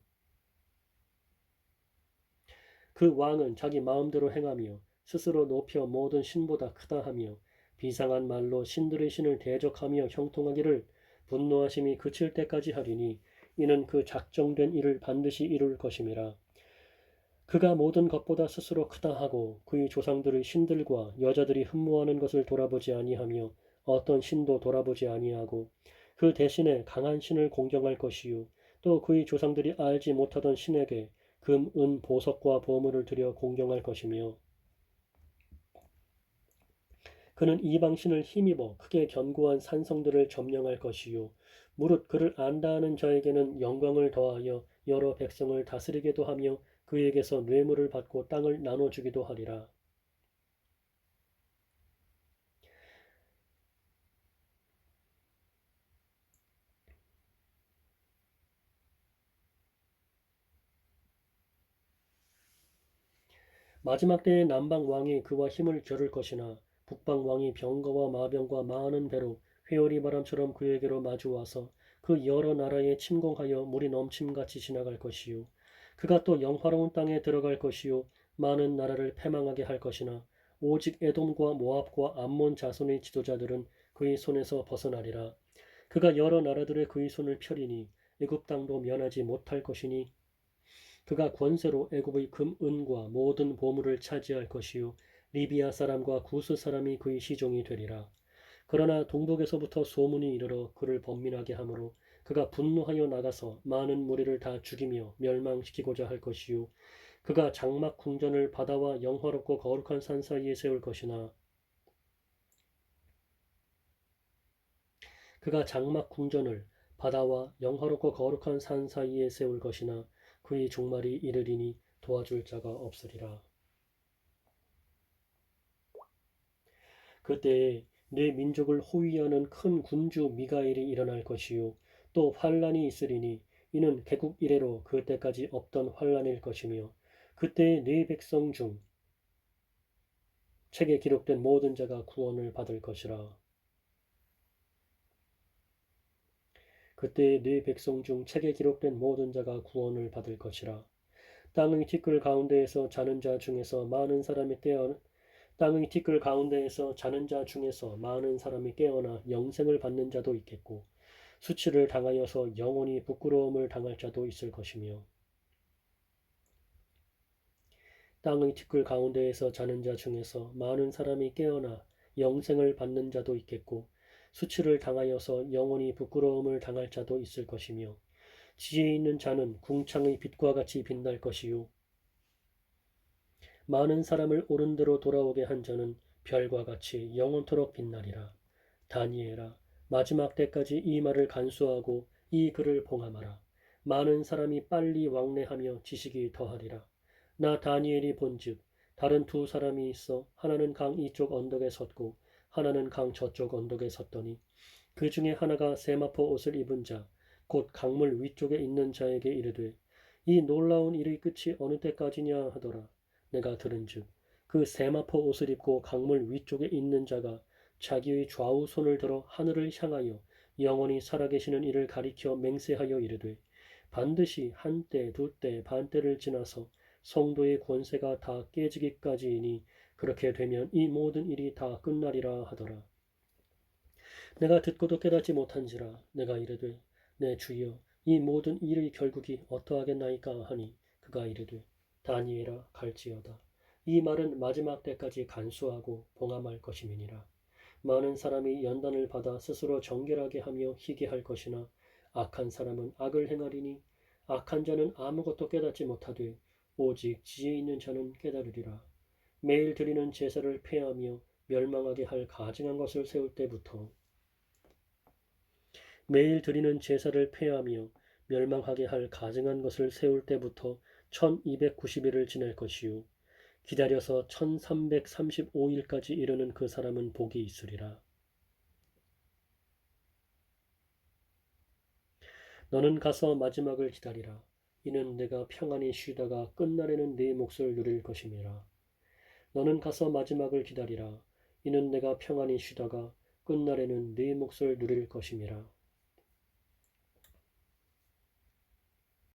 [SPEAKER 1] 그 왕은 자기 마음대로 행하며 스스로 높여 모든 신보다 크다 하며 비상한 말로 신들의 신을 대적하며 형통하기를 분노하심이 그칠 때까지 하리니 이는 그 작정된 일을 반드시 이룰 것임이라. 그가 모든 것보다 스스로 크다 하고 그의 조상들의 신들과 여자들이 흠모하는 것을 돌아보지 아니하며 어떤 신도 돌아보지 아니하고 그 대신에 강한 신을 공경할 것이요 또 그의 조상들이 알지 못하던 신에게 금, 은, 보석과 보물을 들여 공경할 것이며 그는 이방 신을 힘입어 크게 견고한 산성들을 점령할 것이요 무릇 그를 안다 하는 자에게는 영광을 더하여 여러 백성을 다스리게도 하며 그에게서 뇌물을 받고 땅을 나눠주기도 하리라. 마지막 때에 남방 왕이 그와 힘을 겨룰 것이나 북방 왕이 병거와 마병과 많은 배로 회오리 바람처럼 그에게로 마주와서 그 여러 나라에 침공하여 물이 넘침같이 지나갈 것이요 그가 또 영화로운 땅에 들어갈 것이요 많은 나라를 패망하게 할 것이나 오직 에돔과 모압과 암몬 자손의 지도자들은 그의 손에서 벗어나리라. 그가 여러 나라들의 그의 손을 펴리니 애굽 땅도 면하지 못할 것이니 그가 권세로 애굽의 금, 은과 모든 보물을 차지할 것이요 리비아 사람과 구스 사람이 그의 시종이 되리라. 그러나 동북에서부터 소문이 이르러 그를 번민하게 하므로 그가 분노하여 나가서 많은 무리를 다 죽이며 멸망시키고자 할 것이요 그가 장막 궁전을 바다와 영화롭고 거룩한 산 사이에 세울 것이나 그가 장막 궁전을 바다와 영화롭고 거룩한 산 사이에 세울 것이나 그의 종말이 이르리니 도와줄 자가 없으리라. 그때에 내 민족을 호위하는 큰 군주 미가엘이 일어날 것이요 또 환란이 있으리니 이는 개국 이래로 그때까지 없던 환란일 것이며 그때에 네 백성 중 책에 기록된 모든 자가 구원을 받을 것이라. 그때에 네 백성 중 책에 기록된 모든 자가 구원을 받을 것이라. 땅의 티끌 가운데에서 자는 자 중에서 많은 사람이 땅의 티끌 가운데에서 자는 자 중에서 많은 사람이 깨어나 영생을 받는 자도 있겠고 수치를 당하여서 영원히 부끄러움을 당할 자도 있을 것이며 땅의 티끌 가운데에서 자는 자 중에서 많은 사람이 깨어나 영생을 받는 자도 있겠고 수치를 당하여서 영원히 부끄러움을 당할 자도 있을 것이며 지혜 있는 자는 궁창의 빛과 같이 빛날 것이요 많은 사람을 옳은 대로 돌아오게 한 자는 별과 같이 영원토록 빛나리라. 다니엘아, 마지막 때까지 이 말을 간수하고 이 글을 봉함하라. 많은 사람이 빨리 왕래하며 지식이 더하리라. 나 다니엘이 본즉 다른 두 사람이 있어 하나는 강 이쪽 언덕에 섰고 하나는 강 저쪽 언덕에 섰더니 그 중에 하나가 세마포 옷을 입은 자, 곧 강물 위쪽에 있는 자에게 이르되 이 놀라운 일의 끝이 어느 때까지냐 하더라. 내가 들은즉 그 세마포 옷을 입고 강물 위쪽에 있는 자가 자기의 좌우 손을 들어 하늘을 향하여 영원히 살아계시는 이를 가리켜 맹세하여 이르되 반드시 한때 두때 반때를 지나서 성도의 권세가 다 깨지기까지이니 그렇게 되면 이 모든 일이 다 끝나리라 하더라. 내가 듣고도 깨닫지 못한지라 내가 이르되 내 주여 이 모든 일의 결국이 어떠하겠나이까 하니 그가 이르되 다니엘아 갈지어다. 이 말은 마지막 때까지 간수하고 봉함할 것임이니라. 많은 사람이 연단을 받아 스스로 정결하게 하며 희게 할 것이나 악한 사람은 악을 행하리니 악한 자는 아무것도 깨닫지 못하되 오직 지혜 있는 자는 깨달으리라. 매일 드리는 제사를 폐하며 멸망하게 할 가증한 것을 세울 때부터 매일 드리는 제사를 폐하며 멸망하게 할 가증한 것을 세울 때부터 1290일을 지낼 것이요 기다려서 1335일까지 이르는 그 사람은 복이 있으리라. 너는 가서 마지막을 기다리라. 이는 내가 평안히 쉬다가 끝날에는 네 몫을 누릴 것임이라. 너는 가서 마지막을 기다리라. 이는 내가 평안히 쉬다가 끝날에는 네 몫을 누릴 것임이라.